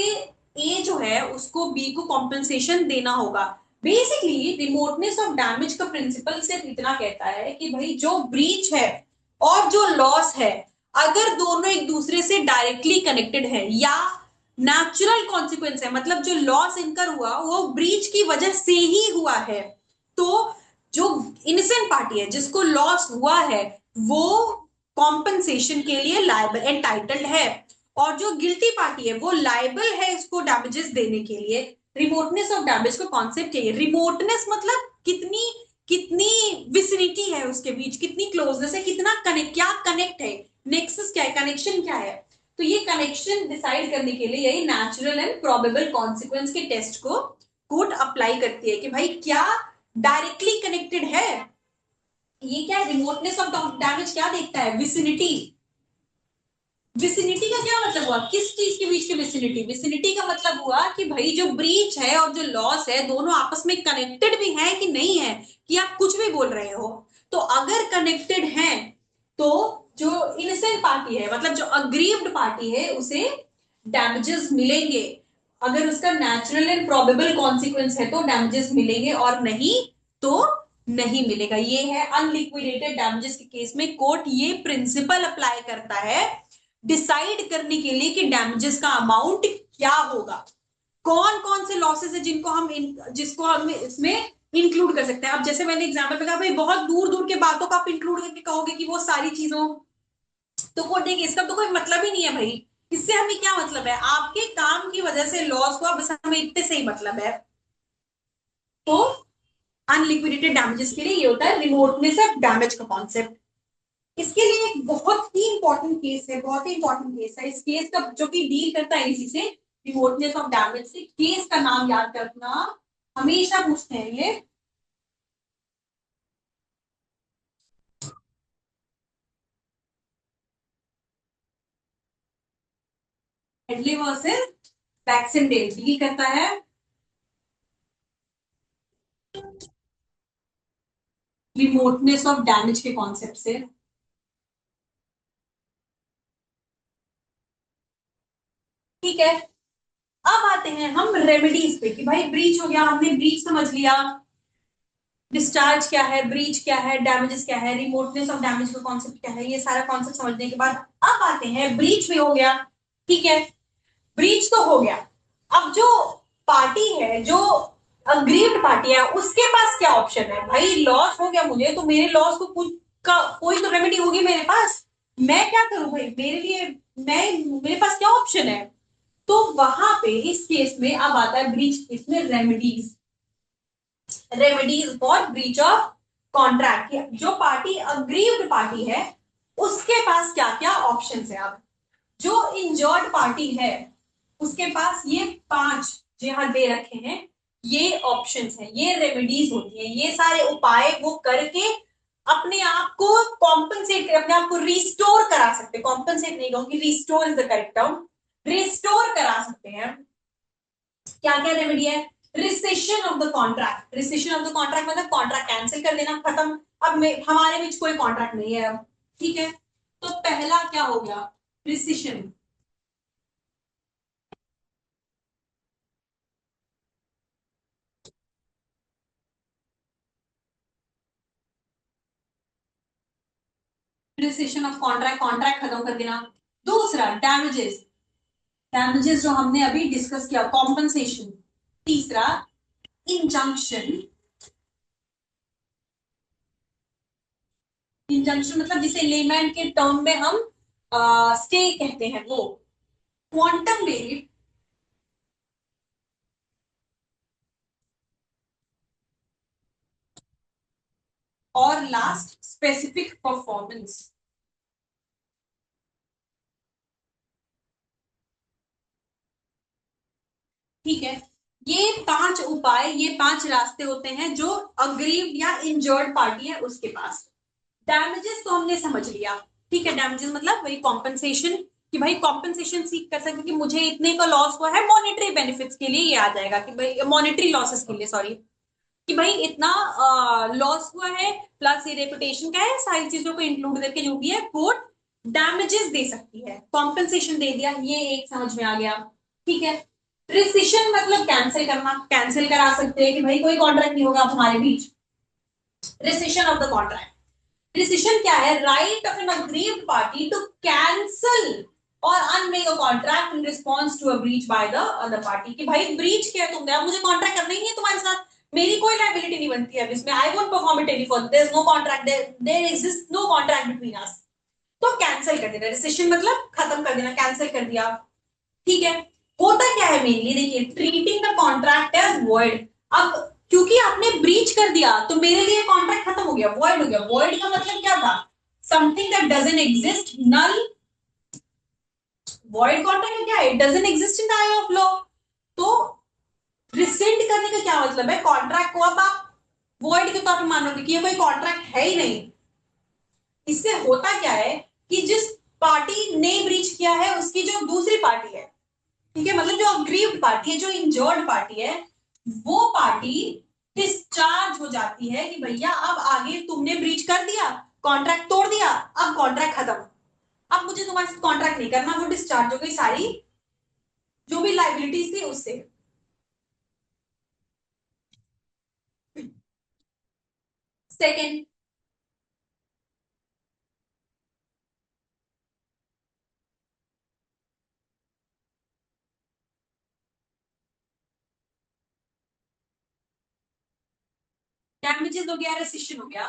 ए जो है उसको बी को कॉम्पेंसेशन देना होगा। बेसिकली रिमोटनेस ऑफ डैमेज का प्रिंसिपल सिर्फ इतना कहता है कि भाई जो ब्रीच है और जो लॉस है, अगर दोनों एक दूसरे से डायरेक्टली कनेक्टेड है या नेचुरल कॉन्सिक्वेंस है, मतलब जो लॉस इनकर हुआ वो ब्रीच की वजह से ही हुआ है, तो जो इनसेंट पार्टी है जिसको लॉस हुआ है वो कॉम्पनसेशन के लिए लायबल एंटाइटल्ड है, और जो गिल्टी पार्टी है वो लायबल है इसको डैमेजेस देने के लिए। रिमोटनेस ऑफ डैमेज को कॉन्सेप्ट चाहिए। रिमोटनेस मतलब कितनी कितनी विसिनिटी है उसके बीच, कितनी क्लोजनेस है, कितना कनेक्ट, क्या कनेक्ट है, नेक्सस क्या है, कनेक्शन क्या है। तो ये कनेक्शन डिसाइड करने के लिए यही नेचुरल एंड प्रोबेबल कॉन्सिक्वेंस के टेस्ट को कोर्ट अप्लाई करती है कि भाई क्या डायरेक्टली कनेक्टेड है। ये क्या है, रिमोटनेस ऑफ डैमेज क्या देखता है, विसिनिटी। विसिनिटी का क्या मतलब हुआ, किस चीज के बीच की विसिनिटी, विसिनिटी का मतलब हुआ कि भाई जो ब्रीच है और जो लॉस है दोनों आपस में कनेक्टेड भी है कि नहीं है, कि आप कुछ भी बोल रहे हो। तो अगर कनेक्टेड है तो जो इनसेंट पार्टी है, मतलब जो अग्रीव्ड पार्टी है, उसे डैमेजेस मिलेंगे। अगर उसका नेचुरल एंड प्रोबेबल कॉन्सिक्वेंस है तो डैमेजेस मिलेंगे, और नहीं तो नहीं मिलेगा। ये है अनलिक्विडेटेड डैमेजेस के केस में कोर्ट ये प्रिंसिपल अप्लाई करता है डिसाइड करने के लिए कि डैमेजेस का अमाउंट क्या होगा। कौन कौन से लॉसेस है जिनको हम जिसको हम इसमें इंक्लूड कर सकते हैं। अब जैसे मैंने एग्जाम्पल पे कहा भाई बहुत दूर दूर के बातों का आप इंक्लूड करके कहोगे कि वो सारी चीजों, तो वो देखिए इसका तो कोई मतलब ही नहीं है भाई। इससे हमें क्या मतलब है, आपके काम की वजह से लॉस हुआ, बस हमें इतने से ही मतलब है। तो अनलिक्विडेटेड डैमेजेस के लिए ये होता है रिमोटनेस ऑफ डैमेज का कॉन्सेप्ट। इसके लिए एक बहुत ही इंपॉर्टेंट केस है, बहुत ही इंपॉर्टेंट केस है। इस केस का जो कि डील करता है इसी से, रिमोटनेस ऑफ डैमेज से। केस का नाम याद रखना, हमेशा पूछते हैं ये। हेडली वर्सेस बैक्सेंडेल डील करता है रिमोटनेस ऑफ डैमेज के कॉन्सेप्ट से। ठीक है, अब आते हैं हम रेमेडीज पे कि भाई ब्रीच हो गया, हमने ब्रीच समझ लिया, डिस्चार्ज क्या है, ब्रीच क्या है, डैमेजेस क्या है, रिमोटनेस ऑफ डैमेज का कॉन्सेप्ट क्या है, ये सारा कॉन्सेप्ट समझने के बाद अब आते हैं ब्रीच भी हो गया। ठीक है, ब्रीच तो हो गया। अब जो पार्टी है, जो अग्रीव्ड पार्टी है, उसके पास क्या ऑप्शन है, भाई लॉस हो गया मुझे, तो मेरे लॉस को कुछ का कोई तो रेमेडी होगी मेरे पास, मैं क्या करूं भाई, मेरे लिए मैं मेरे पास क्या ऑप्शन है। तो वहां पे इस केस में अब आता है ब्रीच, इसमें remedies, remedies for breach of contract. जो पार्टी अग्रीव्ड पार्टी है उसके पास क्या क्या ऑप्शन है। अब जो इंजर्ड पार्टी है उसके पास ये 5 जो यहां दे रखे हैं, ये ऑप्शंस हैं, ये रेमेडीज होती हैं, ये सारे उपाय वो करके अपने आप को कॉम्पनसेट, अपने आप को रिस्टोर करा सकते हैं। कॉम्पनसेट नहीं कहूंगी, restore is the correct term, restore करा सकते हैं। क्या क्या रेमेडी है, recession of the contract, recession of the contract मतलब कॉन्ट्रैक्ट कैंसिल कर देना, खत्म, अब हमारे बीच कोई कॉन्ट्रैक्ट नहीं है अब। ठीक है, तो पहला क्या हो गया, recession. Recession of contract, contract खत्म कर देना। दूसरा डैमेजेस, डैमेजेस जो हमने अभी डिस्कस किया, कॉम्पनसेशन। तीसरा इंजंक्शन, इंजंक्शन मतलब जिसे लेमैन के टर्म में हम स्टे कहते हैं वो। क्वांटम वेव, और लास्ट स्पेसिफिक परफॉर्मेंस। ठीक है, ये 5 उपाय, ये 5 रास्ते होते हैं जो अग्रीव या इंजर्ड पार्टी है उसके पास। डैमेजेस तो हमने समझ लिया। ठीक है, डैमेजेस मतलब वही कॉम्पनसेशन, कि भाई कॉम्पनसेशन सीख कर सकते कि मुझे इतने का लॉस हुआ है, मॉनेटरी बेनिफिट्स के लिए ये आ जाएगा कि भाई मॉनेटरी लॉसेस के लिए, सॉरी, कि भाई इतना लॉस हुआ है, प्लस ये रेपुटेशन का है, सारी चीजों को इंक्लूड करके जो भी है कोर्ट डैमेजेस दे सकती है, कॉम्पेंसेशन दे दिया, ये एक समझ में आ गया। ठीक है। रिसिशन मतलब कैंसिल करना, कैंसिल करा सकते हैं कि भाई कोई कॉन्ट्रैक्ट नहीं होगा अब हमारे बीच। रिसिशन ऑफ द कॉन्ट्रैक्ट, rescission क्या है? Right of an aggrieved party to cancel or unmake a contract in response to a breach by the other party। कि भाई ब्रीच किया तुमने, अब मुझे कॉन्ट्रैक्ट करना ही नहीं है तुम्हारे साथ, मेरी कोई लाइबिलिटी नहीं बनती है इसमें, I won't perform it any further, there is no contract, there exist no contract between us. तो कैंसिल कर देना, रिसिशन मतलब खत्म कर देना, कैंसिल कर दिया। ठीक है। होता क्या है मेनली, देखिए, treating the contract as void. अब क्योंकि आपने ब्रीच कर दिया तो मेरे लिए कॉन्ट्रैक्ट खत्म हो गया, वॉइड हो गया। वॉइड का मतलब क्या था? Something that doesn't exist, null. Void contract क्या है? It doesn't exist in the eye of law. तो रिसेंड करने का क्या मतलब है? कॉन्ट्रैक्ट को अब आप वॉइड के तौर पर मानोगे कि ये कोई कॉन्ट्रैक्ट है ही नहीं। इससे होता क्या है कि जिस पार्टी ने ब्रीच किया है उसकी जो दूसरी पार्टी है, ठीक है, मतलब जो अग्रीव्ड पार्टी है, जो इंजर्ड पार्टी है, वो पार्टी डिस्चार्ज हो जाती है कि भैया अब आगे तुमने ब्रीच कर दिया, कॉन्ट्रैक्ट तोड़ दिया, अब कॉन्ट्रैक्ट खत्म, अब मुझे तुम्हारे साथ कॉन्ट्रैक्ट नहीं करना, वो डिस्चार्ज हो गई सारी जो भी लाइबिलिटीज थी उससे। सेकेंड, डैमेजेस हो गया, रेसिशन हो गया।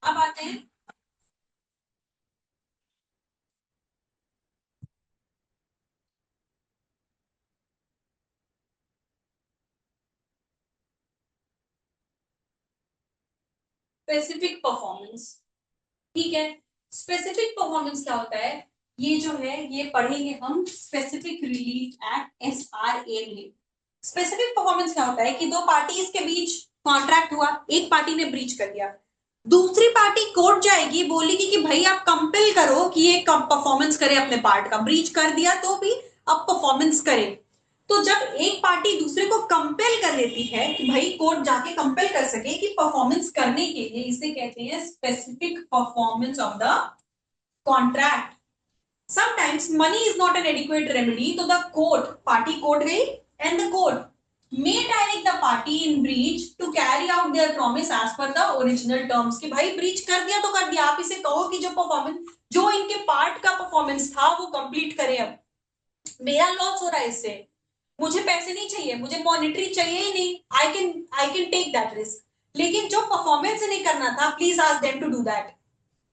अब आते हैं स्पेसिफिक परफॉर्मेंस। ठीक है। स्पेसिफिक परफॉर्मेंस क्या होता है? ये जो है ये पढ़ेंगे हम स्पेसिफिक रिलीफ एक्ट, SRA में। स्पेसिफिक परफॉर्मेंस क्या होता है कि दो पार्टीज के बीच कॉन्ट्रैक्ट हुआ, एक पार्टी ने ब्रीच कर दिया, दूसरी पार्टी कोर्ट जाएगी, बोलेगी कि भाई आप कंपेल करो कि ये परफॉर्मेंस करे, अपने पार्ट का ब्रीच कर दिया तो भी अब परफॉर्मेंस करे। तो जब एक पार्टी दूसरे को कंपेल कर लेती है कि भाई कोर्ट जाके कंपेल कर सके कि परफॉर्मेंस करने के लिए, इसे कहते हैं specific performance of the contract. Sometimes money is not an adequate remedy, तो the court, party court गई, and the court may direct the party in breach to carry out their promise as per the original terms। कि भाई breach कर दिया तो कर दिया, आप इसे कहो कि जो परफॉर्मेंस, जो इनके पार्ट का परफॉर्मेंस था वो कंप्लीट करें। अब मेरा लॉस हो रहा है इससे, मुझे पैसे नहीं चाहिए, मुझे मॉनिटरी चाहिए ही नहीं, I can take that risk, लेकिन जो परफॉर्मेंस नहीं करना था please ask them to do that.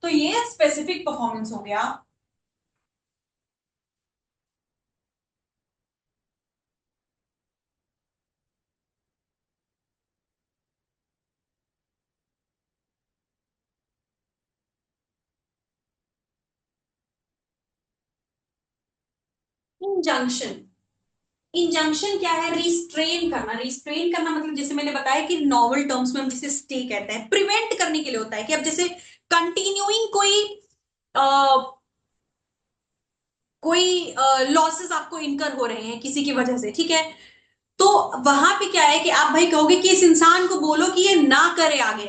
तो ये स्पेसिफिक परफॉर्मेंस हो गया। इंजंक्शन, इंजंक्शन क्या है? रिस्ट्रेन करना। रिस्ट्रेन करना मतलब जैसे मैंने बताया कि नॉवल टर्म्स में हम जिसे स्टे कहते हैं, प्रिवेंट करने के लिए होता है कि अब जैसे कंटिन्यूइंग कोई कोई लॉसेस आपको इनकर हो रहे हैं किसी की वजह से, ठीक है, तो वहां पे क्या है कि आप भाई कहोगे कि इस इंसान को बोलो कि ये ना करे आगे,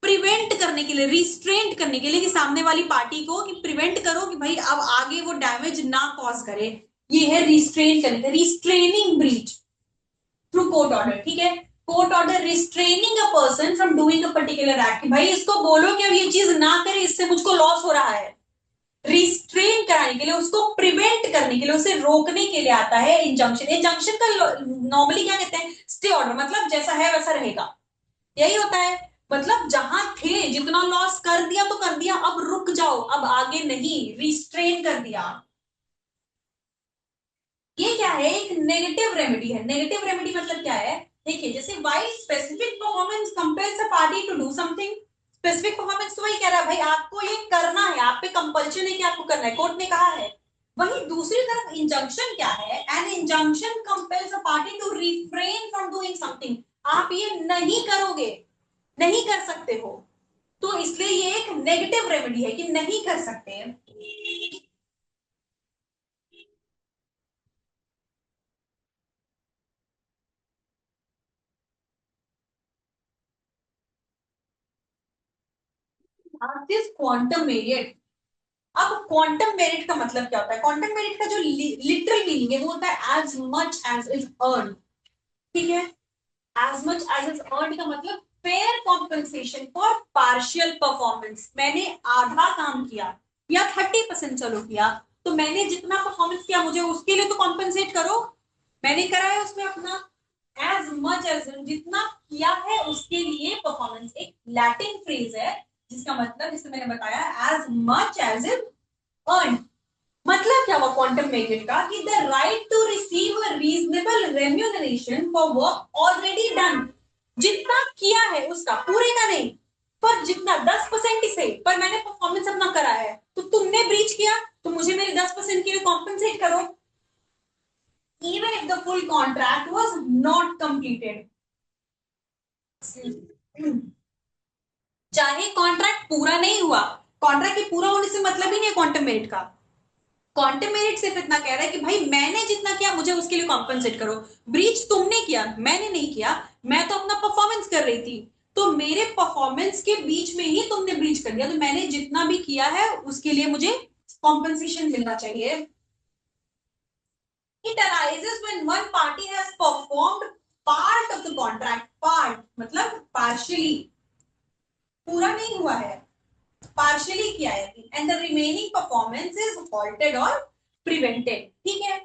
प्रिवेंट करने के लिए, रिस्ट्रेंट करने के लिए, कि सामने वाली पार्टी को कि प्रिवेंट करो कि भाई अब आगे वो डैमेज ना कॉज करे। ये है रिस्ट्रेन करने का, restraining breach through court order. ठीक है। Court order restraining a person from doing a particular act, भाई इसको बोलो कि अब ये चीज ना करे, इससे मुझको लॉस हो रहा है। रिस्ट्रेन कराने के लिए, उसको प्रिवेंट करने के लिए, उसे रोकने के लिए आता है इंजंक्शन। इंजंक्शन का नॉर्मली क्या कहते हैं? स्टे ऑर्डर, मतलब जैसा है वैसा रहेगा, यही होता है। मतलब जहां थे, जितना लॉस कर दिया तो कर दिया, अब रुक जाओ, अब आगे नहीं, रिस्ट्रेन कर दिया। ये क्या है? एक नेगेटिव रेमेडी है। नेगेटिव रेमेडी मतलब क्या है? देखिए, जैसे why specific performance compels a party to do something. Specific performance तो वही कह रहा है भाई आपको ये करना है, आप पे कंपल्शन है कि आपको करना है, कोर्ट ने कहा है। वहीं दूसरी तरफ इंजंक्शन क्या है? An injunction compels a party to refrain from doing something. आप ये नहीं करोगे, नहीं कर सकते हो, तो इसलिए ये एक नेगेटिव रेमेडी है कि नहीं कर सकते। क्वांटम वेरिएट, अब क्वांटम मेरिट का मतलब क्या होता है? क्वांटम मेरिट का जो लिटरल मीनिंग है वो होता है as much as is earn, ठीक है? As much as is earn का मतलब fair compensation for partial performance. मैंने आधा काम किया या 30% चलो किया, तो मैंने जितना परफॉर्मेंस किया मुझे उसके लिए तो कॉम्पेंसेट करो। मैंने करा है उसमें अपना एज मच एज, जितना किया है उसके लिए परफॉर्मेंस। एक लैटिन फ्रेज है जिसका मतलब, जिसे मैंने बताया, as much as is earn. मतलब क्या हुआ क्वांटम मेरिट का? कि the right to receive a reasonable remuneration for work already done. जितना किया है उसका, पूरे का नहीं, पर जितना 10% ही सही, पर मैंने परफॉर्मेंस अपना करा है, तो तुमने ब्रीच किया तो मुझे मेरे 10% के लिए कॉम्पेंसेट करो, even if the full contract was not completed। चाहे कॉन्ट्रैक्ट पूरा नहीं हुआ, कॉन्ट्रैक्ट के पूरा होने से मतलब ही नहीं है क्वांटम मेरिट का। क्वांटम मेरिट सिर्फ इतना कह रहा है कि भाई मैंने जितना किया मुझे उसके लिए कॉम्पेंसेट करो। ब्रीच तुमने किया, मैंने नहीं किया, मैं तो अपना परफॉर्मेंस कर रही थी, तो मेरे परफॉर्मेंस के बीच में ही तुमने ब्रीच कर दिया, तो मैंने जितना भी किया है उसके लिए मुझे कॉम्पेंसेशन मिलना चाहिए। It arises when one party has performed part of the contract। part मतलब partially, पूरा नहीं हुआ है, partially किया है, and the remaining performance is halted or prevented। ठीक है?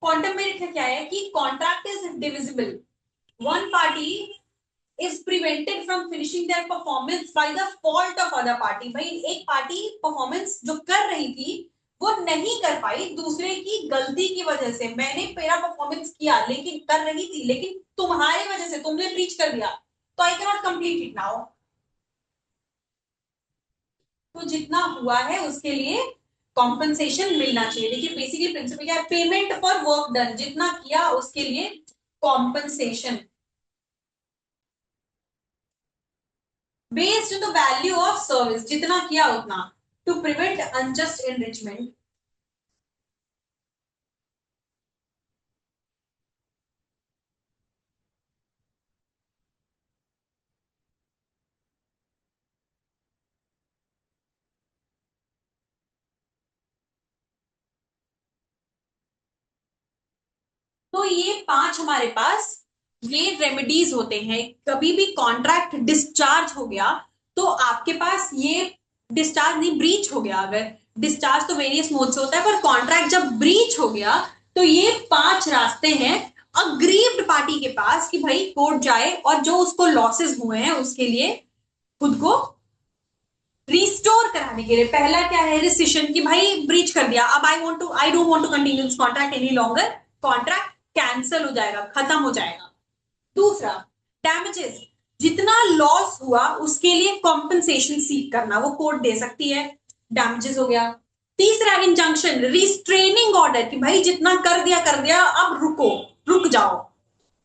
क्वांटम मेरिट का क्या है? कि contract is divisible, one party is prevented from finishing their performance by the fault of other party। भाई एक पार्टी परफॉर्मेंस जो कर रही थी वो नहीं कर पाई दूसरे की गलती की वजह से। मैंने मेरा परफॉर्मेंस किया लेकिन कर रही थी, लेकिन तुम्हारी वजह से तुमने ब्रीच कर दिया, तो I can not complete it now. तो जितना हुआ है उसके लिए कॉम्पनसेशन मिलना चाहिए। देखिए बेसिकली प्रिंसिपल क्या है? पेमेंट फॉर वर्क डन, जितना किया उसके लिए compensation based the value of service, जितना किया उतना, टू प्रिवेंट अनजस्ट एनरिचमेंट। तो ये 5 हमारे पास ये रेमेडीज होते हैं। कभी भी कॉन्ट्रैक्ट डिस्चार्ज हो गया तो आपके पास ये, डिस्चार्ज नहीं, ब्रीच हो गया, अगर डिस्चार्ज तो वेरियस मोड से होता है, पर कॉन्ट्रैक्ट जब ब्रीच हो गया तो ये 5 रास्ते हैं अग्रीव्ड पार्टी के पास कि भाई कोर्ट जाए और जो उसको लॉसेस हुए हैं उसके लिए खुद को रिस्टोर कराने के लिए। पहला क्या है? रिसिशन, कि भाई ब्रीच कर दिया, अब I don't want to continue this contract any longer, contract cancel हो जाएगा, खत्म हो जाएगा। दूसरा, डैमेजेस, जितना लॉस हुआ उसके लिए कॉम्पनसेशन सीक करना, वो कोर्ट दे सकती है, डैमेजेस हो गया। तीसरा, इंजंक्शन, रिस्ट्रेनिंग ऑर्डर, कि भाई जितना कर दिया अब रुको, रुक जाओ,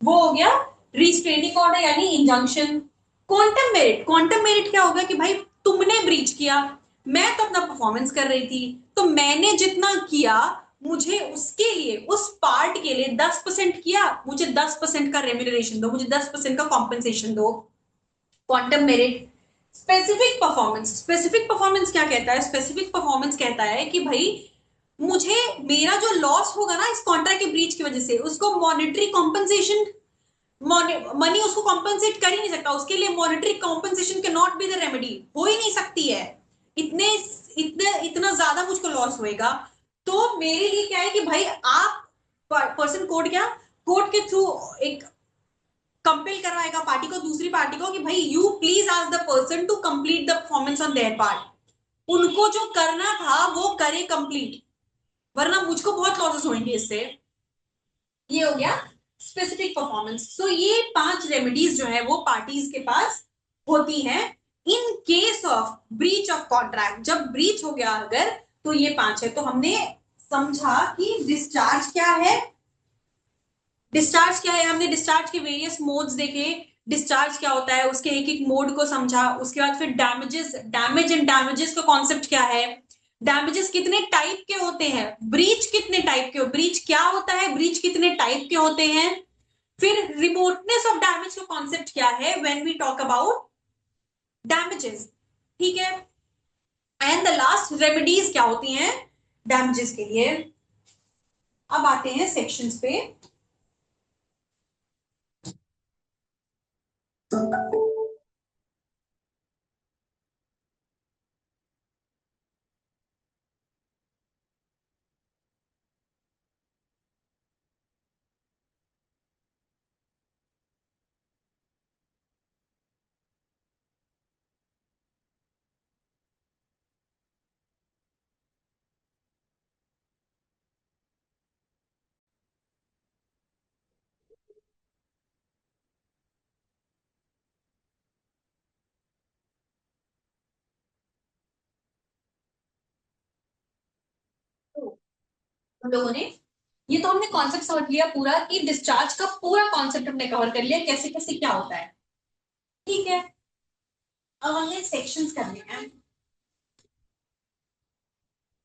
वो हो गया रिस्ट्रेनिंग ऑर्डर यानी इंजंक्शन। क्वांटम मेरिट क्या होगा? कि भाई तुमने ब्रीच किया, मैं तो अपना परफॉर्मेंस कर रही थी, तो मैंने जितना किया मुझे उसके लिए, उस पार्ट के लिए 10% किया, मुझे 10% का रेम्यूनरेशन दो, मुझे 10% का कॉम्पेंसेशन दो। Quantum merit. स्पेसिफिक परफॉर्मेंस क्या कहता है? स्पेसिफिक परफॉर्मेंस कहता है कि भाई मुझे मेरा जो लॉस होगा ना इस कॉन्ट्रैक्ट के ब्रीच की वजह से, उसको मॉनेटरी कॉम्पनसेशन, मनी उसको कॉम्पनसेट कर ही नहीं सकता, उसके लिए मॉनेटरी कॉम्पनसेशन के नॉट बी द रेमेडी, हो ही नहीं सकती है। इतने इतने इतना ज्यादा मुझको लॉस होएगा, तो मेरे लिए क्या है कि भाई आप पर्सन कोर्ट, क्या कोर्ट के थ्रू एक कंपेल करवाएगा पार्टी को, दूसरी पार्टी को, कि भाई you please ask the person to complete the performance on their part. उनको जो करना था वो करे कंप्लीट, वरना मुझको बहुत लॉसेस होंगे इससे। ये हो गया स्पेसिफिक परफॉर्मेंस। सो ये 5 रेमेडीज जो है वो पार्टीज के पास होती हैं in case of breach of contract. जब ब्रीच हो गया अगर, तो ये 5 है। तो हमने समझा कि डिस्चार्ज क्या है, डिस्चार्ज क्या है, हमने डिस्चार्ज के वेरियस मोड्स देखे, डिस्चार्ज क्या होता है उसके एक एक मोड को समझा। उसके बाद फिर डैमेजेस, डैमेज एंड डैमेजेस का कॉन्सेप्ट क्या है, डैमेजेस कितने टाइप के होते हैं, ब्रीच कितने टाइप के, ब्रीच क्या होता है, ब्रीच कितने टाइप के होते हैं, फिर रिमोटनेस ऑफ डैमेज का कॉन्सेप्ट क्या है when we talk about damages, ठीक है। एंड द लास्ट रेमेडीज क्या होती हैं डैमेजेस के लिए। अब आते हैं सेक्शंस पे। हम लोगों ने ये तो हमने कॉन्सेप्ट समझ लिया पूरा कि डिस्चार्ज का पूरा कॉन्सेप्ट हमने कवर कर लिया, कैसे कैसे क्या होता है, ठीक है। अब हमने सेक्शंस करने हैं।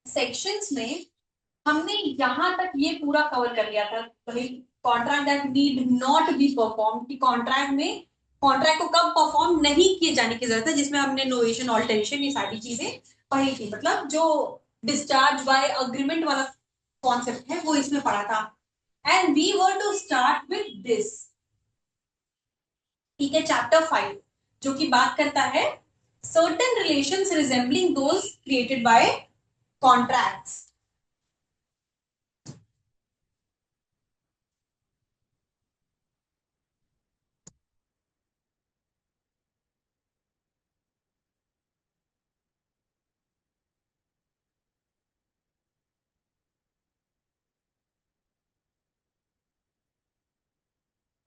सेक्शंस में हमने यहां तक ये पूरा कवर कर लिया था भाई, contract that need not be perform, कि कॉन्ट्रैक्ट में कॉन्ट्रैक्ट को कब परफॉर्म नहीं किए जाने की जरूरत है, जिसमें हमने नोवेशन ऑल्टरेशन ये सारी चीजें पढ़ी थी, मतलब जो डिस्चार्ज बाय अग्रीमेंट वाला कॉन्सेप्ट है वो इसमें पढ़ा था। And we were to start with this, ठीक है, चैप्टर 5 जो कि बात करता है certain relations resembling those created by contracts.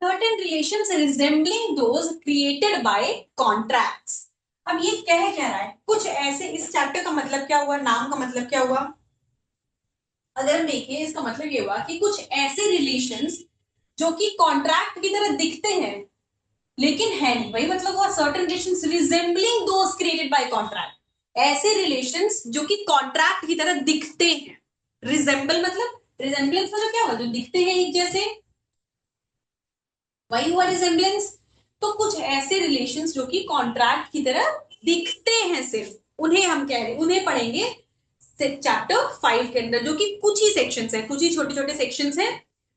Certain relations resembling those created by contracts। अब ये कह रहा है कुछ ऐसे, इस चैप्टर का मतलब क्या हुआ, नाम का मतलब क्या हुआ, अगर हम देखें इसका मतलब ये हुआ कि कुछ ऐसे रिलेशंस जो कि कॉन्ट्रैक्ट की तरह दिखते हैं लेकिन है नहीं, वही मतलब हुआ certain relations resembling those created bye contract. ऐसे रिलेशंस जो कि कॉन्ट्रैक्ट की तरह दिखते हैं, रिजेंबल मतलब, रिजेंबलेंस मतलब क्या हुआ, जो दिखते हैं एक जैसे, वही हुआ रिजेंबलेंस। तो कुछ ऐसे रिलेशंस जो कि कॉन्ट्रैक्ट की तरह दिखते हैं सिर्फ, उन्हें हम कह रहे हैं, उन्हें पढ़ेंगे चैप्टर 5 के अंदर, जो कि कुछ ही सेक्शंस हैं, कुछ ही छोटे छोटे सेक्शंस हैं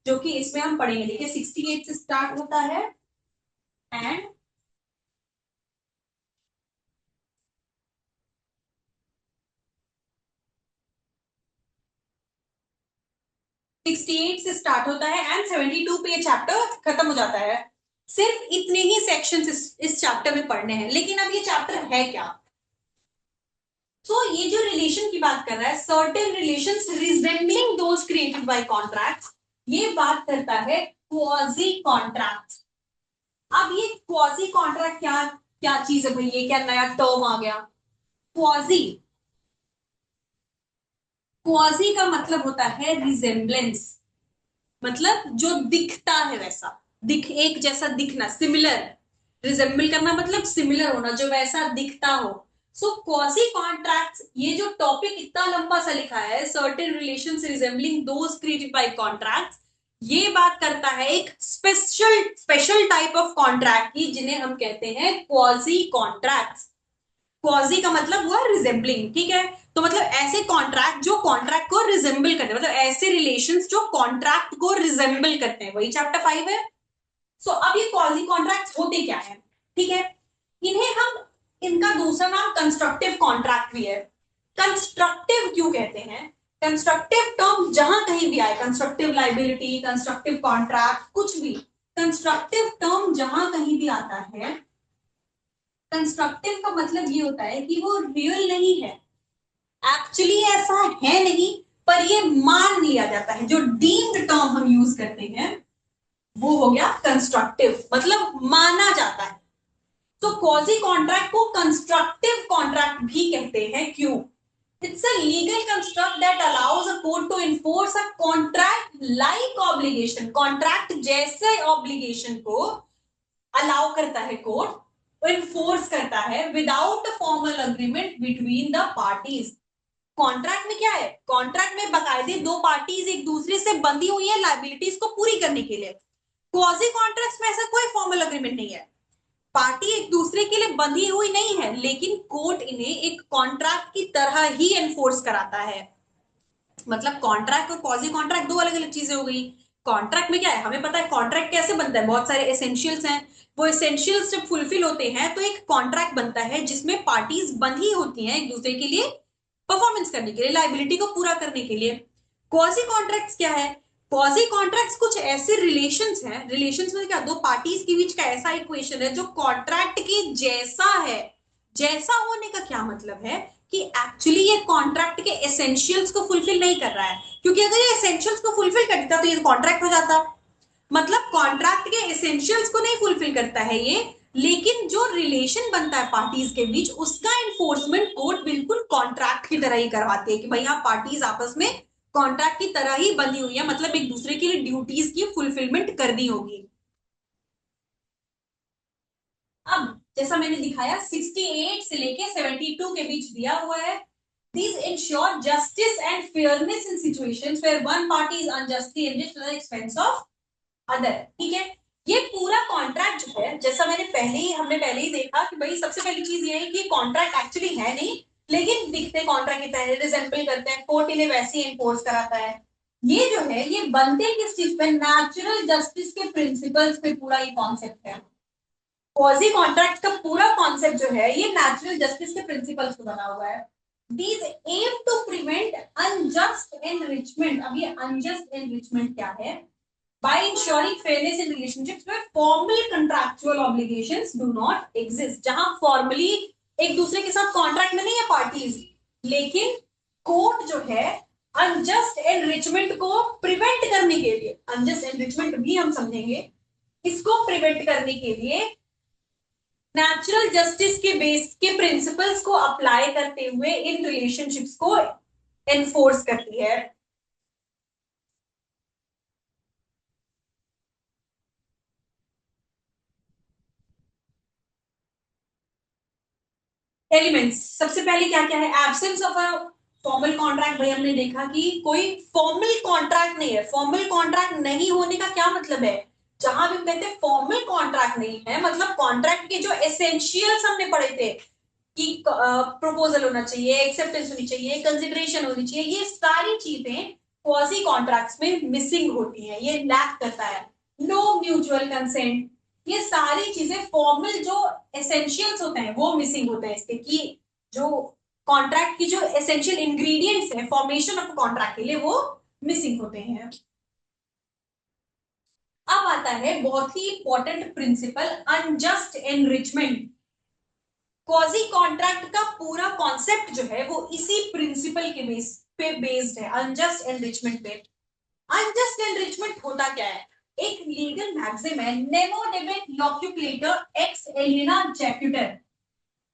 जो कि इसमें हम पढ़ेंगे। देखिए 68 से स्टार्ट होता है एंड 68 से स्टार्ट होता है एंड 72 पे ये चैप्टर खत्म हो जाता है। सिर्फ इतने ही सेक्शंस इस चैप्टर में पढ़ने हैं, लेकिन अब ये चैप्टर है क्या। तो ये जो रिलेशन की बात कर रहा है, certain relations resembling those created by contracts, ये बात करता है क्वाजी कॉन्ट्रैक्ट। अब ये क्वाजी कॉन्ट्रैक्ट क्या क्या चीज है भाई, ये क्या नया टर्म आ गया क्वाजी। क्वाजी का मतलब होता है रिजेम्बलेंस, मतलब जो दिखता है वैसा, दिख एक जैसा दिखना, सिमिलर। रिजेंबल करना मतलब सिमिलर होना, जो वैसा दिखता हो। सो क्वासी कॉन्ट्रैक्ट्स, ये जो टॉपिक इतना लंबा सा लिखा है, certain relations resembling those created by contracts, ये बात करता है एक special special type of contract की, जिन्हें हम कहते हैं क्वाजी कॉन्ट्रैक्ट्स। क्वाजी का मतलब हुआ रिजेंबलिंग, ठीक है। तो मतलब ऐसे कॉन्ट्रैक्ट जो कॉन्ट्रैक्ट को रिजेंबल करते हैं, मतलब ऐसे रिलेशंस जो कॉन्ट्रैक्ट को रिजेंबल करते हैं, वही चैप्टर 5 है। सो अब ये क्वाजी कॉन्ट्रैक्ट होते क्या है, ठीक है। इन्हें हम, इनका दूसरा नाम कंस्ट्रक्टिव कॉन्ट्रैक्ट भी है। कंस्ट्रक्टिव क्यों कहते हैं, कंस्ट्रक्टिव टर्म जहां कहीं भी आए, कंस्ट्रक्टिव लाइबिलिटी, कंस्ट्रक्टिव कॉन्ट्रैक्ट, कुछ भी कंस्ट्रक्टिव टर्म जहां कहीं भी आता है, कंस्ट्रक्टिव का मतलब ये होता है कि वो रियल नहीं है, एक्चुअली ऐसा है नहीं, पर ये मान लिया जाता है। जो डीम्ड टर्म हम यूज करते हैं वो हो गया कंस्ट्रक्टिव, मतलब माना जाता है। तो क्वाजी कॉन्ट्रैक्ट को कंस्ट्रक्टिव कॉन्ट्रैक्ट भी कहते हैं, क्यों, it's a legal construct that allows a court to enforce a contract like obligation, contract जैसे ऑब्लिगेशन को अलाउ करता है कोर्ट, इन्फोर्स करता है without a formal agreement between the parties. Contract में क्या है, कॉन्ट्रैक्ट में बकायदे दो पार्टीज एक दूसरे से बंधी हुई है लाइबिलिटीज को पूरी करने के लिए। क्वाजी कॉन्ट्रैक्ट में ऐसा कोई फॉर्मल अग्रीमेंट नहीं है, पार्टी एक दूसरे के लिए बंधी हुई नहीं है, लेकिन कोर्ट इन्हें एक कॉन्ट्रैक्ट की तरह ही एनफोर्स कराता है। मतलब कॉन्ट्रैक्ट और क्वाजी कॉन्ट्रैक्ट दो अलग अलग चीजें हो गई। कॉन्ट्रैक्ट में क्या है, हमें पता है कॉन्ट्रैक्ट कैसे बनता है, बहुत सारे एसेंशियल्स हैं, वो एसेंशियल्स जब फुलफिल होते हैं तो एक कॉन्ट्रैक्ट बनता है जिसमें पार्टीज बंधी होती हैं एक दूसरे के लिए परफॉर्मेंस करने के लिए, लाइबिलिटी को पूरा करने के लिए। क्वाजी कॉन्ट्रैक्ट्स क्या है, क्वाजी कॉन्ट्रैक्ट्स कुछ ऐसे रिलेशंस हैं, रिलेशंस में क्या, दो पार्टीज के बीच का ऐसा इक्वेशन है जो कॉन्ट्रैक्ट के जैसा है। जैसा होने का क्या मतलब है कि एक्चुअली ये कॉन्ट्रैक्ट के एसेंशियल्स को फुलफिल नहीं कर रहा है, क्योंकि अगर ये एसेंशियल्स को फुलफिल करता तो ये कॉन्ट्रैक्ट हो जाता। मतलब कॉन्ट्रैक्ट के एसेंशियल्स को नहीं फुलफिल करता है ये, लेकिन जो रिलेशन बनता है पार्टीज के बीच उसका इन्फोर्समेंट कोर्ट बिल्कुल कॉन्ट्रैक्ट की तरह ही करवाती है कि भाई हाँ पार्टीज आपस में कॉन्ट्रैक्ट की तरह ही बंधी हुई है, मतलब एक दूसरे के लिए ड्यूटीज की फुलफिलमेंट करनी होगी। अब जैसा मैंने दिखाया 68 से लेके 72 के बीच दिया हुआ है, these ensure justice and fairness in situations where one party is unjustly enriched at the expense of other। ठीक है, ये पूरा कॉन्ट्रैक्ट जो है, जैसा हमने पहले ही देखा कि भाई सबसे पहली चीज ये है कि कॉन्ट्रैक्ट एक्चुअली है नहीं, लेकिन दिखते कॉन्ट्रैक्ट की तरह रिजेंबल करते हैं, कोर्ट इन्हें वैसे ही एनफोर्स कराता है। ये जो है ये बनते किस चीज पे, नेचुरल जस्टिस के प्रिंसिपल्स पे पूरा ये कॉन्सेप्ट है। क्वाजी कॉन्ट्रैक्ट का पूरा कॉन्सेप्ट जो है ये नेचुरल जस्टिस के प्रिंसिपल्स पे बना हुआ है। These aim to prevent unjust enrichment। अब ये unjust enrichment क्या है, by ensuring fairness in relationships where formal contractual obligations do not exist। जहां फॉर्मली एक दूसरे के साथ कॉन्ट्रैक्ट में नहीं है पार्टीज, लेकिन कोर्ट जो है अनजस्ट एनरिचमेंट को प्रिवेंट करने के लिए, अनजस्ट एनरिचमेंट भी हम समझेंगे, इसको प्रिवेंट करने के लिए नेचुरल जस्टिस के बेस के प्रिंसिपल्स को अप्लाई करते हुए इन रिलेशनशिप्स को एनफोर्स करती है। एलिमेंट्स सबसे पहले क्या क्या है, absence of a formal contract. भाई हमने देखा कि कोई फॉर्मल कॉन्ट्रैक्ट नहीं है, फॉर्मल कॉन्ट्रैक्ट नहीं होने का क्या मतलब है, जहां भी हम कहते हैं फॉर्मल कॉन्ट्रैक्ट नहीं है, मतलब कॉन्ट्रैक्ट के जो एसेंशियल्स हमने पढ़े थे कि प्रपोजल होना चाहिए, एक्सेप्टेंस होनी चाहिए, कंसिडरेशन होनी चाहिए, ये सारी चीजें क्वाजी कॉन्ट्रैक्ट्स में मिसिंग होती हैं, ये लैक करता है। नो म्यूचुअल कंसेंट, ये सारी चीजें फॉर्मल जो एसेंशियल्स होते हैं वो मिसिंग होते हैं इसके, कि जो कॉन्ट्रैक्ट की जो एसेंशियल इंग्रेडिएंट्स है फॉर्मेशन ऑफ कॉन्ट्रैक्ट के लिए वो मिसिंग होते हैं। अब आता है बहुत ही important principle, unjust enrichment. Quasi contract का पूरा कॉन्सेप्ट जो है वो इसी प्रिंसिपल के बेस पे बेस्ड है, अनजस्ट एनरिचमेंट पे। अनजस्ट एनरिचमेंट होता क्या है, एक लीगल मैक्सिम है, नेमो डेबिट लॉक्यूलेटर एक्स एलिना जैक्यूटर।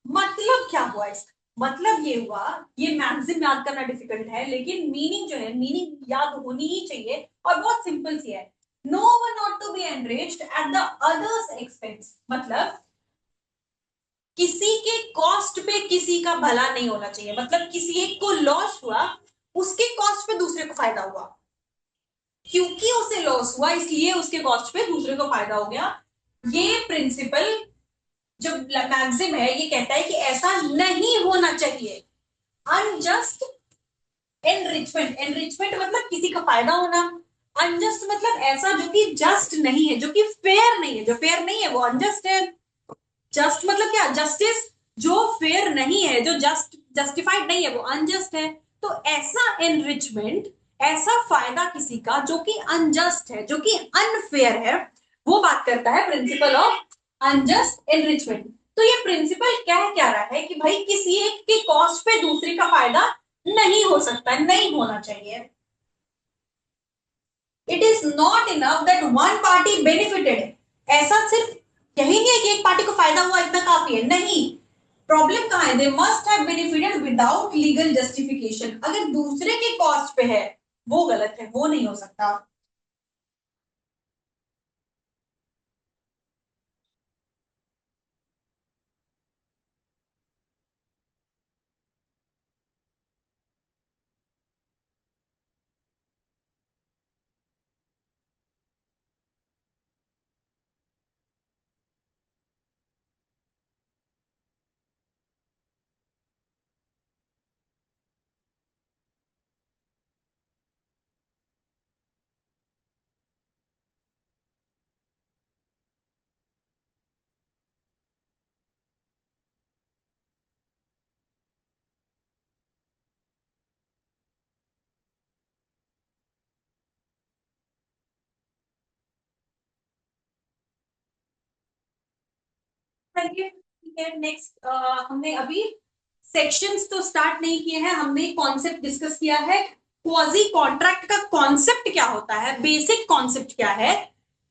मतलब क्या हुआ इसका, मतलब ये हुआ, ये मैक्सिम याद करना डिफिकल्ट है लेकिन मीनिंग जो है, मीनिंग याद होनी ही चाहिए और बहुत सिंपल सी है। No one not to be enriched at the other's expense. मतलब किसी के कॉस्ट पे किसी का भला नहीं होना चाहिए, मतलब किसी एक को लॉस हुआ, उसके कॉस्ट पे दूसरे को फायदा हुआ, क्योंकि उसे लॉस हुआ इसलिए उसके कॉस्ट पे दूसरे को फायदा हो गया। ये प्रिंसिपल जो मैक्सिम है ये कहता है कि ऐसा नहीं होना चाहिए। अनजस्ट एनरिचमेंट, एनरिचमेंट मतलब किसी का फायदा होना, अनजस्ट मतलब ऐसा जो कि जस्ट नहीं है, जो कि फेयर नहीं है, जो फेयर नहीं है वो अनजस्ट है। जस्ट मतलब क्या, जस्टिस, जो फेयर नहीं है, जो जस्टिफाइड नहीं है वो अनजस्ट है। तो ऐसा एनरिचमेंट, ऐसा फायदा किसी का जो कि अनजस्ट है, जो कि अनफेयर है, वो बात करता है प्रिंसिपल ऑफ अनजस्ट एनरिचमेंट। तो ये प्रिंसिपल क्या रहा है कि भाई किसी एक के कॉस्ट पे दूसरे का फायदा नहीं हो सकता, नहीं होना चाहिए। It is not enough that one party benefited. ऐसा सिर्फ यही नहीं है कि एक पार्टी को फायदा हुआ इतना काफी है, नहीं। प्रॉब्लम कहां है, they must have benefited without legal justification. अगर दूसरे के कॉस्ट पे है वो गलत है, वो नहीं हो सकता। करिए। ठीक है, नेक्स्ट हमने अभी सेक्शंस तो स्टार्ट नहीं किए हैं, हमने कॉन्सेप्ट डिस्कस किया है। क्वाजी कॉन्ट्रैक्ट का कॉन्सेप्ट क्या होता है, बेसिक कॉन्सेप्ट क्या है,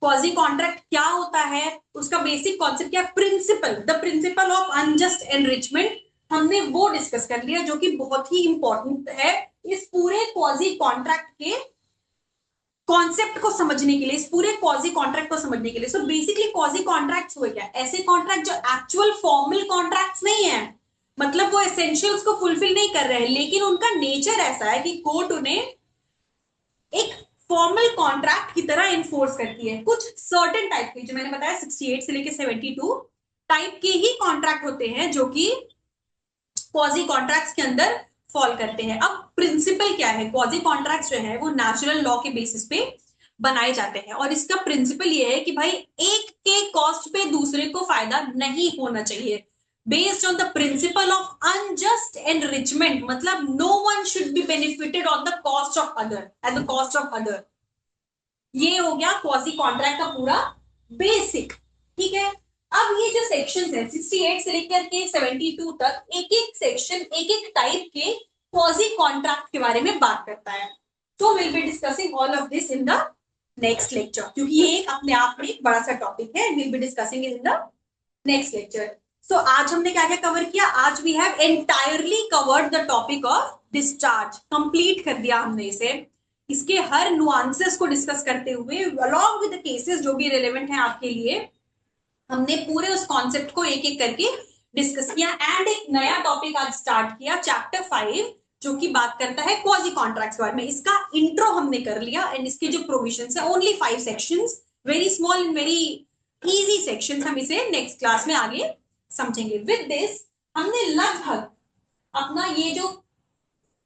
क्वाजी कॉन्ट्रैक्ट क्या होता है, उसका बेसिक कॉन्सेप्ट क्या, principle, the principle of unjust enrichment, हमने वो डिस्कस कर लिया, जो कि बहुत ही इंपॉर्टेंट है इस पूरे क्वाजी कॉन्ट्रैक्ट के कॉन्सेप्ट को समझने के लिए, इस पूरे क्वाजी कॉन्ट्रैक्ट को समझने के लिए। सो बेसिकली क्वाजी कॉन्ट्रैक्ट्स हुए क्या, ऐसे कॉन्ट्रैक्ट जो एक्चुअल फॉर्मल कॉन्ट्रैक्ट्स नहीं है, मतलब वो एसेंशियल्स को फुलफिल नहीं कर रहे हैं, लेकिन उनका नेचर ऐसा है कि कोर्ट उन्हें एक फॉर्मल कॉन्ट्रैक्ट की तरह इन्फोर्स करती है। कुछ सर्टेन टाइप के, जो मैंने बताया 68 से लेकर 72 टाइप के ही कॉन्ट्रैक्ट होते हैं जो कि क्वाजी कॉन्ट्रैक्ट्स के अंदर फॉल करते हैं। अब प्रिंसिपल क्या है, क्वाजी कॉन्ट्रैक्ट्स जो है वो नेचुरल लॉ के बेसिस पे बनाए जाते हैं, और इसका प्रिंसिपल ये है कि भाई एक के कॉस्ट पे दूसरे को फायदा नहीं होना चाहिए, based on the principle of unjust enrichment, मतलब no one should be benefited on the cost of other, at the cost of other. ये हो गया क्वाजी कॉन्ट्रैक्ट का पूरा बेसिक। ठीक है, अब ये जो सेक्शंस है 68 से लेकर के 72 तक, एक एक सेक्शन एक एक टाइप के क्वाजी कॉन्ट्रैक्ट के बारे में बात करता है। तो will be discussing all of this in the next lecture, क्योंकि ये अपने आप में एक बड़ा सा टॉपिक है, will be discussing in the next lecture. So आज हमने क्या क्या कवर किया, आज we have entirely covered the topic of discharge, complete कर दिया हमने इसे, इसके हर नुआंसेस को डिस्कस करते हुए अलॉन्ग विद द केसेस जो भी रिलेवेंट है आपके लिए, हमने पूरे उस कॉन्सेप्ट को एक एक करके डिस्कस किया। एंड एक नया टॉपिक आज स्टार्ट किया, चैप्टर 5, जो कि बात करता है क्वाजी कॉन्ट्रैक्ट्स बारे में। इसका इंट्रो हमने कर लिया, एंड इसके जो प्रोविजंस है, only 5 sections, very small and very easy sections, हम इसे नेक्स्ट क्लास में आगे समझेंगे। विद दिस हमने लगभग अपना ये जो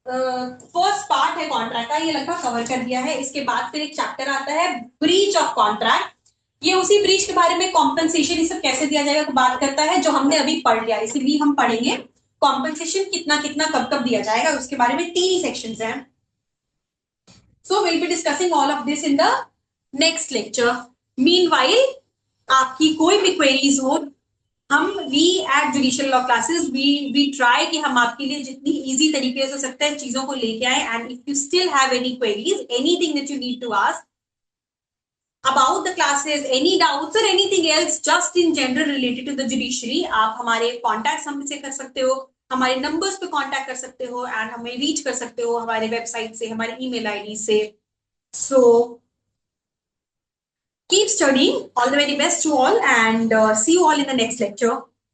फर्स्ट पार्ट है कॉन्ट्रैक्ट का, ये लगभग कवर कर दिया है। इसके बाद फिर एक चैप्टर आता है ब्रीच ऑफ कॉन्ट्रैक्ट, ये उसी ब्रीच के बारे में कॉम्पनसेशन ये सब कैसे दिया जाएगा तो बात करता है, जो हमने अभी पढ़ लिया, इसीलिए हम पढ़ेंगे कॉम्पनसेशन कितना कितना कब कब दिया जाएगा, उसके बारे में 3 ही सेक्शंस हैं। So will be discussing all of this in the next lecture. Meanwhile आपकी कोई भी क्वेरीज हो, हम we at judicial law classes we try कि हम आपके लिए जितनी इजी तरीके से हो सकता है चीजों को लेके आए। And if you still have any queries, anything that you need to ask about the classes, any doubts or anything else just in general related to the judiciary, आप हमारे कॉन्टैक्ट हमसे कर सकते हो, हमारे नंबर्स पे कांटेक्ट कर सकते हो, एंड हमें रीच कर सकते हो हमारे वेबसाइट से, हमारे ईमेल आईडी से। सो keep studying, all the very best to all, and see you all in the next lecture.